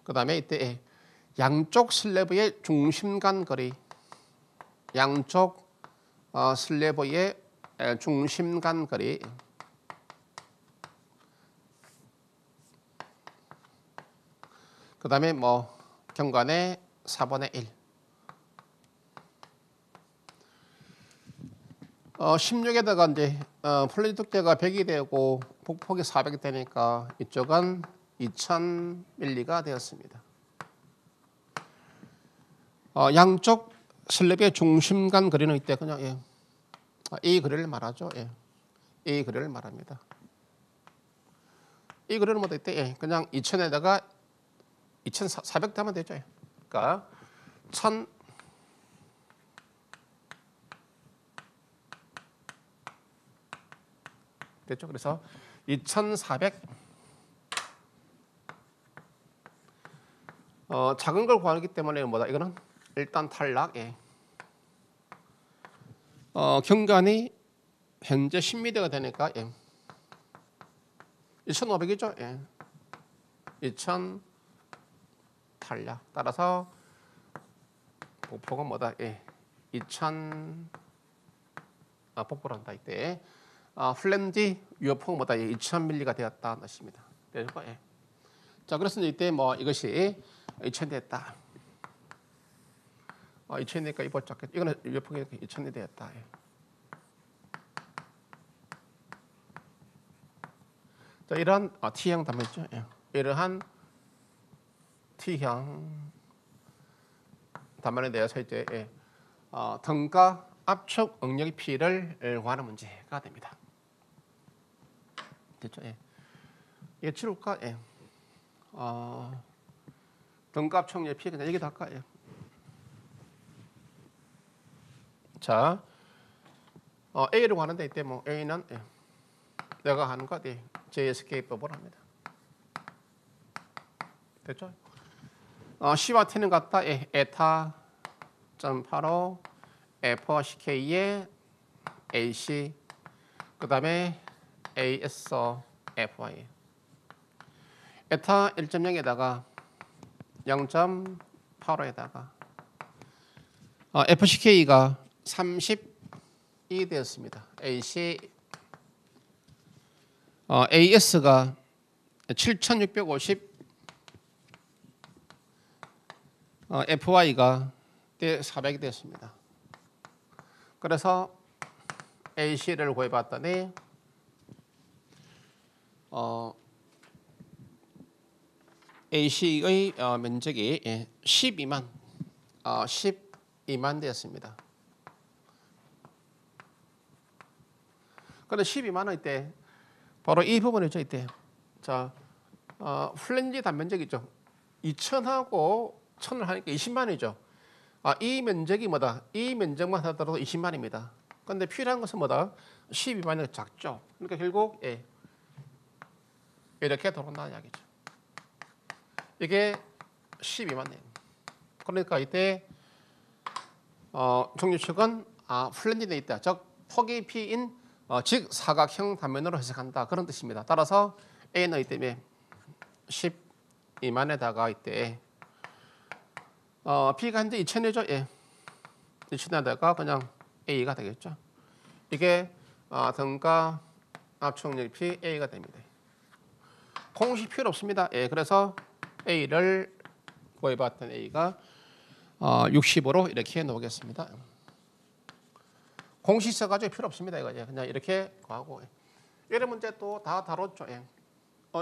그 다음에 이때 양쪽 슬래브의 중심 간 거리. 양쪽 슬래브의 중심 간 거리. 그 다음에 뭐 경관의 4분의 1. 16에다가 이제 플레이 두께가 100이 되고 폭폭이 400이 되니까 이쪽은 2000밀리가 되었습니다. 양쪽 슬랩의 중심 간 거리는 이때 그냥 이 거리를 말하죠. 이 거리를 말합니다. 이 거리는 뭐 이때 그냥 2000에다가 2400 하면 되죠. 그러니까 1000 됐죠. 그래서 2400 작은 걸 구하기 때문에 뭐다? 이거는 일단 탈락. 경관이 현재 10m가 되니까 2500이죠. 2000 탈락. 따라서 복폭은 뭐다? 2000 복폭한다 이때. 플랜지 유효폭은 뭐다? 2000밀리가 되었다 뜻입니다. 그래서 자, 그래서 이때 뭐 이것이 2000 됐다. 2000이니까 이거 작겠. 이거는 유효폭이 2000이 되었다. 자, 이러한 T형 단면이죠. 이러한 T형 단면에 대해서 이제 등가 압축 응력의 P를 구하는 문제가 됩니다. 됐죠? 이게 치울까? 등가 압축 응력의 P 그냥 얘기도 할까? 자, A를 구하는데 이때 뭐 A는 내가 하는 거 JSK법을 합니다. 됐죠? C와 T는 같다. 에타 0.85 FCK의 AC 그 다음에 AS FY 에타 1.0에다가 0.85에다가 FCK가 30이 되었습니다. AC AS가 7650 FY가 400이 되었습니다. 그래서 AC를 구해봤더니 AC의 면적이 12만 되었습니다. 그런데 12만은 이때 바로 이 부분이죠. 이때 자 플랜지 단면적이죠. 2000하고 1000을 하니까 20만이죠. 이 면적이 뭐다? 이 면적만 하더라도 20만입니다. 그런데 필요한 것은 뭐다? 12만이 작죠. 그러니까 결국 이렇게 돌아온다는 이야기죠. 이게 12만이에요. 그러니까 이때 종류축은 플랜지돼 있다. 즉 폭이 P인 즉 사각형 단면으로 해석한다. 그런 뜻입니다. 따라서 A는 이때 12만에다가 이때 B가 현재 2000이죠. 2000에다가 그냥 A가 되겠죠. 이게 등가 압축력 P A가 됩니다. 공식 필요 없습니다. 그래서 A를 구해봤던 A가 60으로 이렇게 놓겠습니다. 공식 써가지고 필요 없습니다. 이거 그냥 이렇게 하고 이런 문제 또 다 다뤘죠.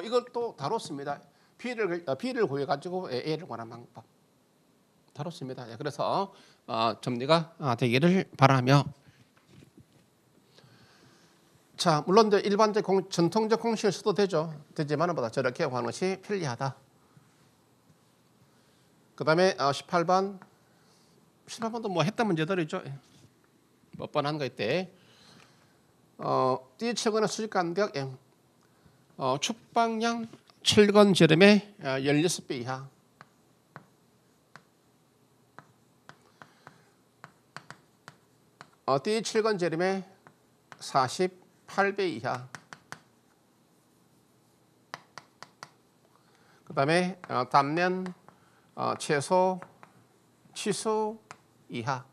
이걸 또 다뤘습니다. B를 구해가지고 A를 구하는 방법 다뤘습니다. 그래서 정리가 되기를 바라며 자 물론 이제 일반적 전통적 공식을 써도 되지만 보다 저렇게 구하는 것이 편리하다. 그 다음에 18번도 뭐 했던 문제들이죠. 몇 번 한 거 있대. D측은의 수직 간격 축방량 철근 지름의 16배 이하. D철근 지름의 48 8배 이하. 그 다음에 단면 최소 치수 이하.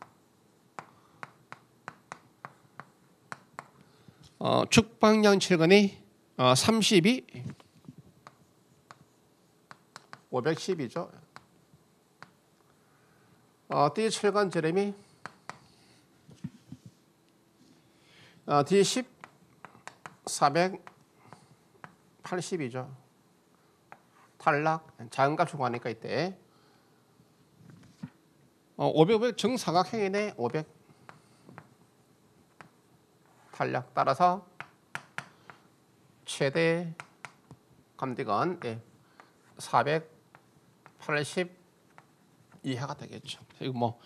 축방량 철근이 32 510이죠. D 철근 저렴이 D10 480이죠. 탈락 작은값 추구하니까 이때 500 정사각형이네. 500 탄력 따라서 최대 감디건 480 이하가 되겠죠. 이거 뭐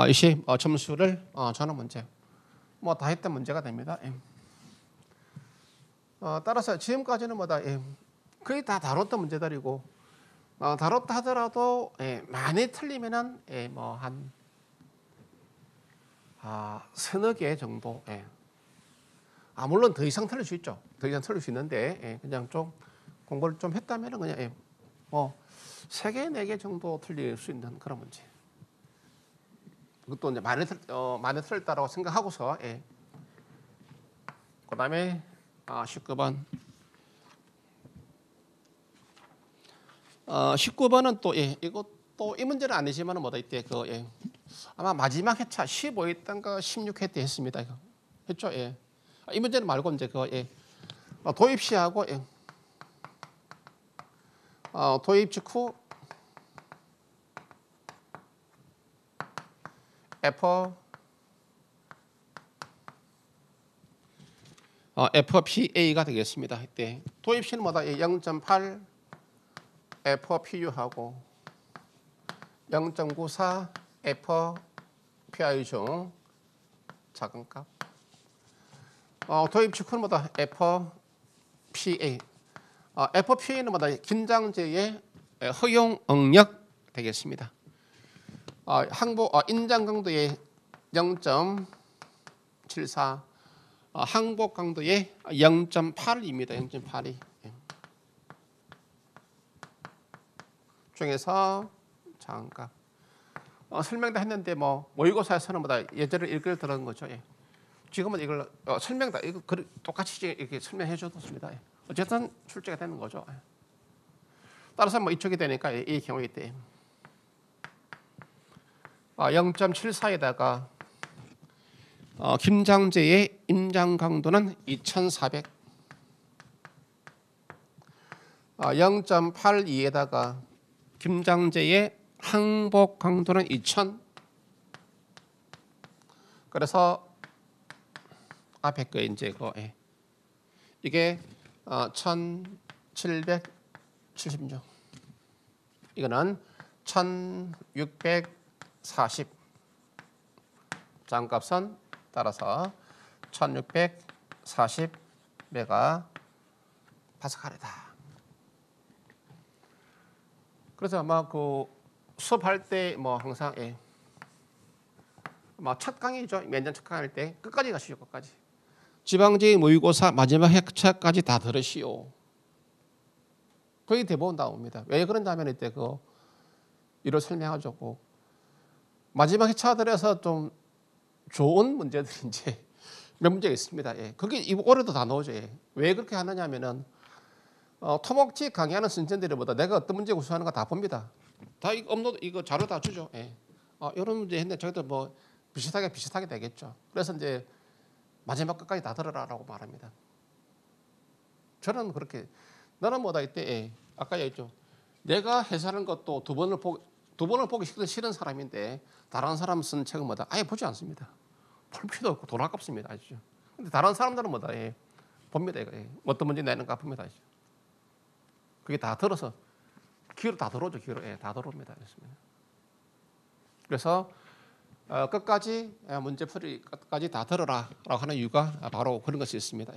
이시 점수를 저는 문제 뭐 다 했던 문제가 됩니다. 따라서 지금까지는 뭐다 거의 다 다뤘던 문제들이고 다뤘다 하더라도 많이 틀리면은 뭐 한 서너 개 정도. 물론 더 이상 틀릴 수 있죠. 더 이상 틀릴 수 있는데 그냥 좀 공부를 좀 했다면은 그냥 뭐 3개, 4개 정도 틀릴 수 있는 그런 문제. 그것도 이제 많이 틀렸다라고 생각하고서 그다음에 19번 19번은 또 이것도 이 문제는 아니지만은 뭐다 이때 아마 마지막 회차 15회던가 16회 때 했습니다. 이거. 했죠? 이 문제는 말고 이제 도입 시하고 도입 직후 FPA가 되겠습니다. 이때 도입 시는 뭐다 0.8 FPU하고 0.94 FPI 중 작은 값. 도입 직후는 뭐다 FPA. FPA는 뭐다 긴장제의 허용 응력 되겠습니다. 항복 인장 강도의 0.74, 항복 강도의 0.8입니다. 0.82 중에서 작은 값. 설명도 했는데 뭐 모의고사에서는 뭐다 예제를 읽을 들은 거죠. 지금은 이걸 설명 다 이거 똑같이 이렇게 설명해 줘도습니다. 어쨌든 출제가 되는 거죠. 따라서 뭐 이쪽이 되니까 이 경우에 때 0.74에다가 김장제의 임장 강도는 2,400. 0.82에다가 김장제의 항복 강도는 2,000. 그래서 앞에 거 이제 이게 1,776. 이거는 1,640. 장값은 따라서 1,640 메가 파스칼이다. 그래서 아마 수업할 때 뭐 항상 첫 강의죠. 면접 첫 강의 할 때 끝까지 가시죠. 끝까지. 지방제 모의고사 마지막 회차까지 다 들으시오. 거의 대부분 나옵니다. 왜 그런다면 이때 이를 설명하죠. 마지막 회차 들어서 좀 좋은 문제들이 이제 몇 문제가 있습니다. 그게 올해도 다 나오죠. 왜 그렇게 하느냐면은 토목지 강의하는 선생님들보다 내가 어떤 문제 구성하는가 다 봅니다. 다 업로드 이거 자료 다 주죠. 이런 문제 했는데 저희도 뭐 비슷하게 되겠죠. 그래서 이제 마지막 끝까지 다 들어라라고 말합니다. 저는 그렇게 나는 뭐다 이때 아까 얘기했죠. 내가 해설하는 것도 두 번을 보기 싫은 사람인데 다른 사람 쓴 책은 뭐다 아예 보지 않습니다. 볼 필요도 없고 돈 아깝습니다. 아시죠? 근데 다른 사람들은 뭐다 봅니다. 어떤 문제 내는가 봅니다. 아시죠? 그게 다 들어서 귀로 다 들어오죠. 귀로 다 들어옵니다. 그래서 끝까지 문제풀이 끝까지 다 들어라라고 하는 이유가 바로 그런 것이 있습니다.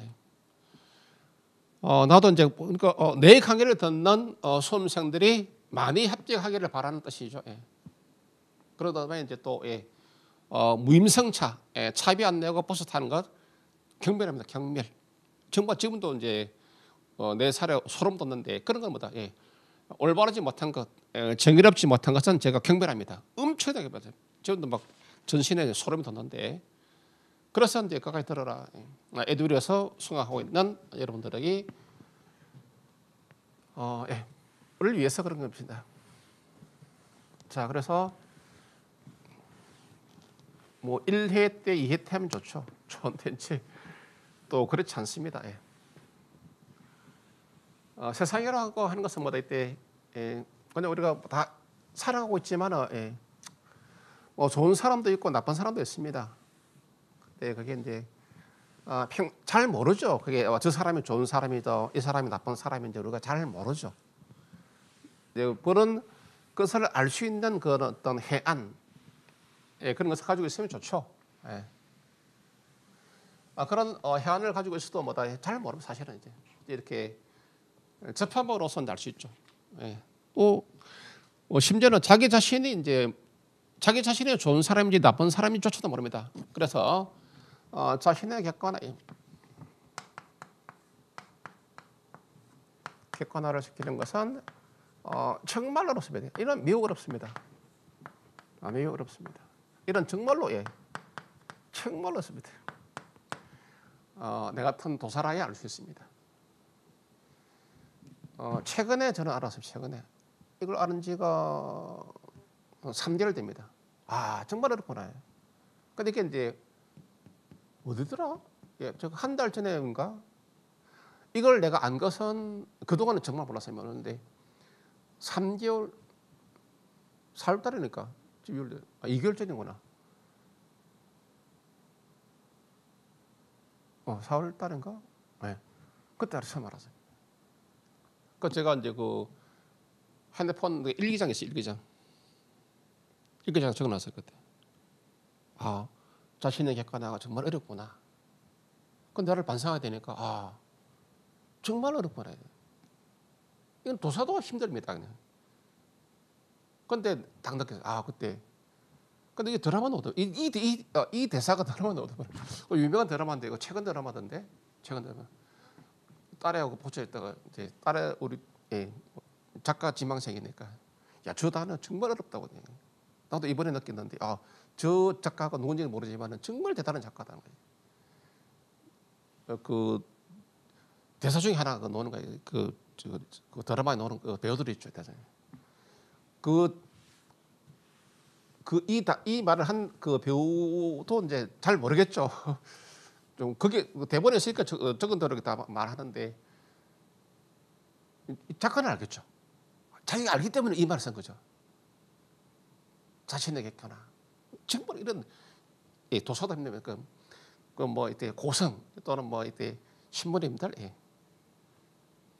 나도 이제 그러니까 내 강의를 듣는 수험생들이 많이 합격하기를 바라는 뜻이죠. 그러다 보면 이제 또 무임승차 차비 안 내고 버스 타는 것 경멸합니다. 경멸. 정말 지금도 이제 내 살에 소름 돋는데 그런 건 뭐다. 예. 올바르지 못한 것, 정의롭지 못한 것은 제가 경멸합니다. 엄청나게 받아요. 지금도 막 전신에 소름이 돋는데 그래서 이제 가까이 들어라. 애들이어서 승화하고 있는 여러분들에게 를 위해서 그런 겁니다. 자, 그래서 뭐 1회 때 2회 때 하면 좋죠. 좋은데 이제 또 그렇지 않습니다. 예. 세상이라고 하는 것은 뭐다 이때 그냥 우리가 다 살아가고 있지만 뭐 좋은 사람도 있고 나쁜 사람도 있습니다. 네, 그게 이제 잘 모르죠. 그게 저 사람이 좋은 사람이다, 이 사람이 나쁜 사람인지 우리가 잘 모르죠. 네, 그런 것을 알 수 있는 그런 어떤 해안, 그런 것을 가지고 있으면 좋죠. 예. 그런 해안을 가지고 있어도 뭐다 잘 모르면 사실은 이제 이렇게 접함으로서 알 수 있죠. 예. 또 심지어는 자기 자신이 좋은 사람인지 나쁜 사람인지조차도 모릅니다. 그래서 자신의 객관화를 시키는 것은 정말 어렵습니다. 이런 매우 어렵습니다. 매우 어렵습니다. 이런 정말로 정말 어렵습니다. 내 같은 도사라야 알 수 있습니다. 최근에 저는 알았어요. 최근에 이걸 아는 지가 3개월 됩니다. 정말 어렵구나. 근데 이게 이제 어디더라? 저 한 달 전에인가? 이걸 내가 안 것은 그동안은 정말 몰랐어요. 모르는데 3개월 4월 달이니까 2개월 전이구나. 4월 달인가? 네. 그때 알아서 말았어요. 그 제가 이제 그 핸드폰 일기장 있어요. 일기장 적어놨어요. 그때. 자신의 객관화가 정말 어렵구나. 그 나를 반성하게 되니까 정말 어렵구나. 이건 도사도 힘듭니다. 그냥. 근데 딱 느꼈어요. 그때. 근데 이게 드라마는 어떠? 이 대사가 드라마는 어떠? 유명한 드라마인데 이거 최근 드라마던데. 최근 드라마. 딸애하고 붙여 있다가 이제 딸애 우리 작가 지망생이니까 저 단어 정말 어렵다고. 나도 이번에 느꼈는데 저 작가가 누군지는 모르지만 정말 대단한 작가다는 거예요. 그 대사 중에 하나가 나오는 거예요. 그 드라마에 나오는 그 배우들이 있죠. 이 말을 한 그 배우도 이제 잘 모르겠죠. 좀 그게 대본에 있으니까 적은 대로 다 말하는데 작가는 알겠죠. 자기가 알기 때문에 이 말을 쓴 거죠. 자신의 객관화. 정말 이런 도서도 힘들면 뭐 이때 고성 또는 뭐 이때 신부님들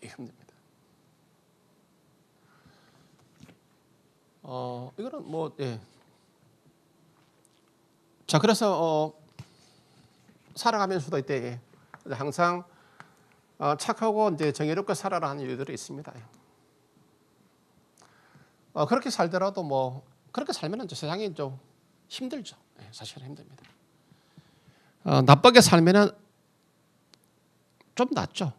힘듭니다. 이거는 뭐 자, 그래서 살아가면서도 이때 항상 착하고 이제 정의롭게 살아라 하는 이유들이 있습니다. 그렇게 살더라도 뭐 그렇게 살면 세상이 좀 힘들죠. 사실은 힘듭니다. 나쁘게 살면은 좀 낫죠.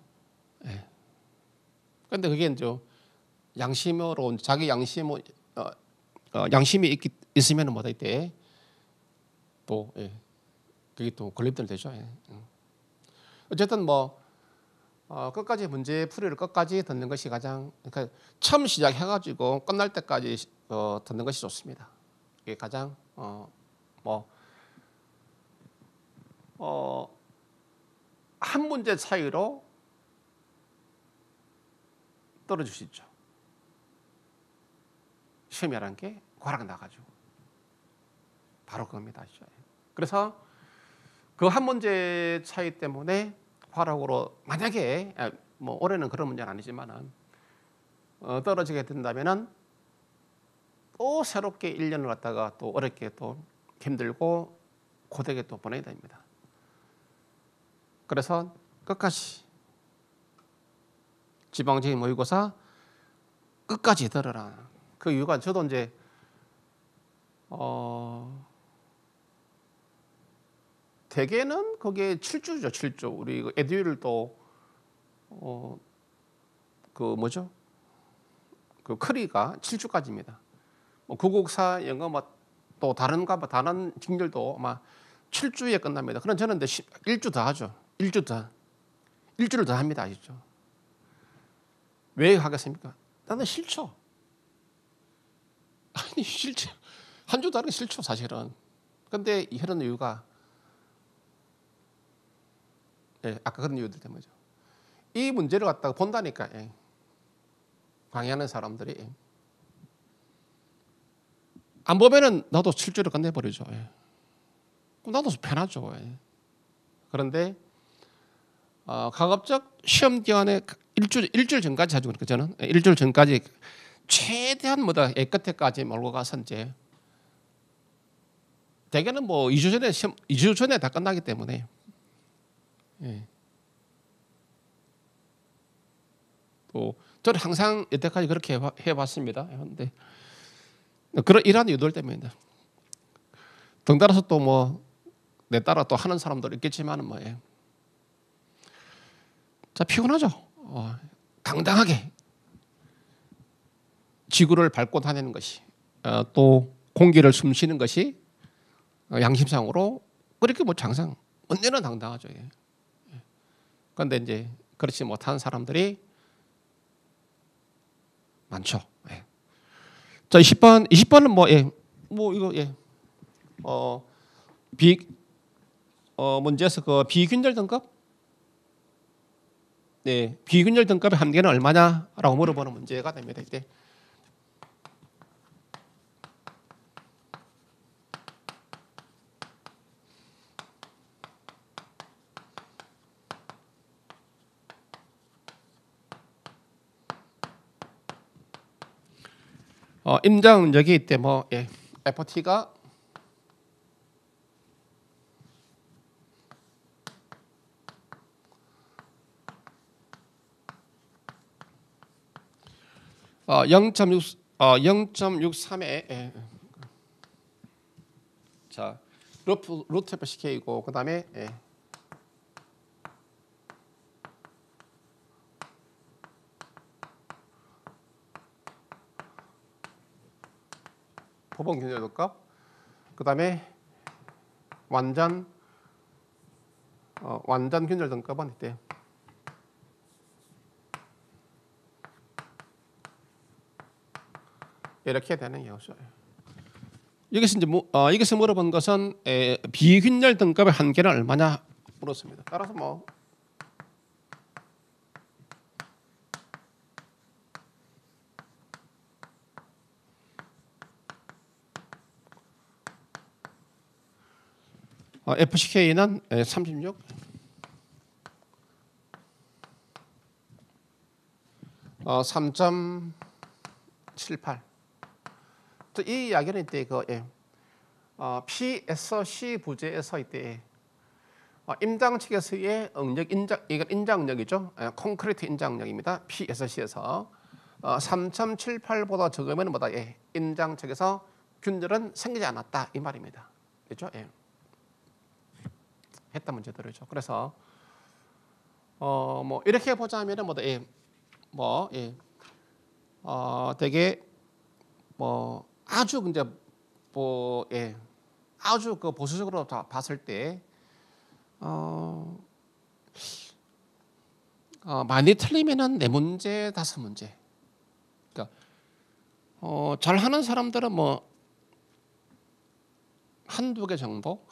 그런데 그게 이제 양심으로 자기 양심이 있으면 뭐다 이때 또 그게 또 걸림돌 되죠. 어쨌든 뭐 끝까지 문제 풀이를 끝까지 듣는 것이 가장 그러니까 처음 시작해가지고 끝날 때까지 듣는 것이 좋습니다. 이게 가장 한 문제 차이로 떨어질 수 있죠. 시험이라는 게 과락 나가지고 바로 그겁니다. 그래서 그 한 문제 차이 때문에 화락으로 만약에 뭐 올해는 그런 문제는 아니지만은 떨어지게 된다면은 또 새롭게 1년을 갖다가 또 어렵게 또 힘들고 고되게 또 보내야 됩니다. 그래서 끝까지 지방적인 모의고사 끝까지 들어라. 그 이유가 저도 이제 대개는 그게 7주죠, 7주. 우리 그 에듀윌을 또 그 뭐죠? 그 커리가 7주까지입니다. 뭐 구국사 영어 또 다른 직렬도 아마 7주에 끝납니다. 그럼 저는 1주 더 하죠. 1주 더. 일주를 더 합니다. 아시죠? 왜 하겠습니까? 나는 싫죠. 아니, 싫죠. 한 주 다르게 싫죠, 사실은. 근데 이런 이유가, 아까 그런 이유들 때문이죠. 이 문제를 갖다가 본다니까, 강의하는 사람들이. 안 보면은 나도 7주를 끝내버리죠. 나도 편하죠. 그런데, 가급적 시험 기간에 일주일 전까지 하죠. 그러니까 저는 일주일 전까지 최대한 끝에까지 몰고 가서 이제 대개는 뭐 2주 전에 다 끝나기 때문에 또 저는 항상 여태까지 그렇게 해봤습니다. 그런데 이러한 이유들 때문입니다. 덩달아서 또 뭐 내 따라 또 하는 사람도 있겠지만은 자, 피곤하죠. 당당하게 지구를 밟고 다니는 것이 또 공기를 숨쉬는 것이 양심상으로 그렇게 뭐 항상 언제나 당당하죠. 그런데 이제 그렇지 못한 사람들이 많죠. 자, 20번은 이거 문제에서 그 비균열 등급, 비균열 등급의 한계는 얼마냐라고 물어보는 문제가 됩니다. 이때 임장응력이 이때 FT가 어, 0.63에 자 루트 FCK이고 그 다음에 보본 균열등급 그 다음에 완전 균열등급은 이때 이렇게 되는 경우죠. 여기서 이제 여기서 물어본 것은 비균열 등급의 한계는 얼마냐 물었습니다. 따라서 FCK는 36, 3.78. 이 이야기는 이때 PSC 부재에서 이때 임장 측에서의 이건 인장력이죠. 콘크리트 인장력입니다. PSC에서 3.78보다 적으면 임장 측에서 균열은 생기지 않았다 이 말입니다. 그렇죠? 했던 문제들이죠. 그래서 이렇게 보자면은 되게 아주 이제 아주 그 보수적으로 봤을 때 많이 틀리면은 4문제 5문제. 그러니까 잘하는 사람들은 한두 개 정도.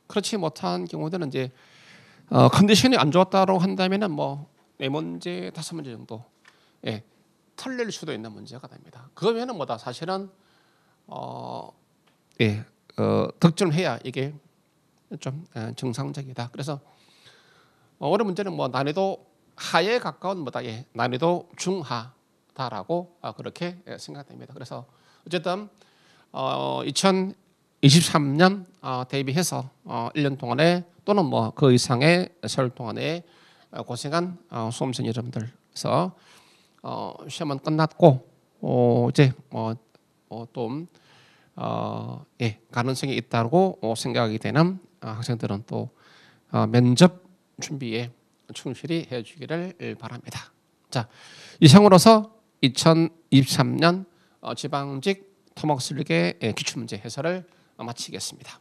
그렇지 못한 경우들은 이제 컨디션이 안 좋았다고 한다면은 4문제 5문제 정도 틀릴 수도 있는 문제가 됩니다. 그거면은 사실은 득점을 해야 이게 좀 정상적이다. 그래서 어려운 문제는 난이도 하에 가까운 난이도 중하다라고 그렇게 생각됩니다. 그래서 어쨌든 2023년 대비해서 1년 동안에 또는 그 이상의 세월 동안에 고생한 수험생 여러분들, 그래서 시험은 끝났고 이제 또 가능성이 있다고 생각이 되는 학생들은 또 면접 준비에 충실히 해주기를 바랍니다. 자, 이상으로서 2023년 지방직 토목슬기의 기출문제 해설을 마치겠습니다.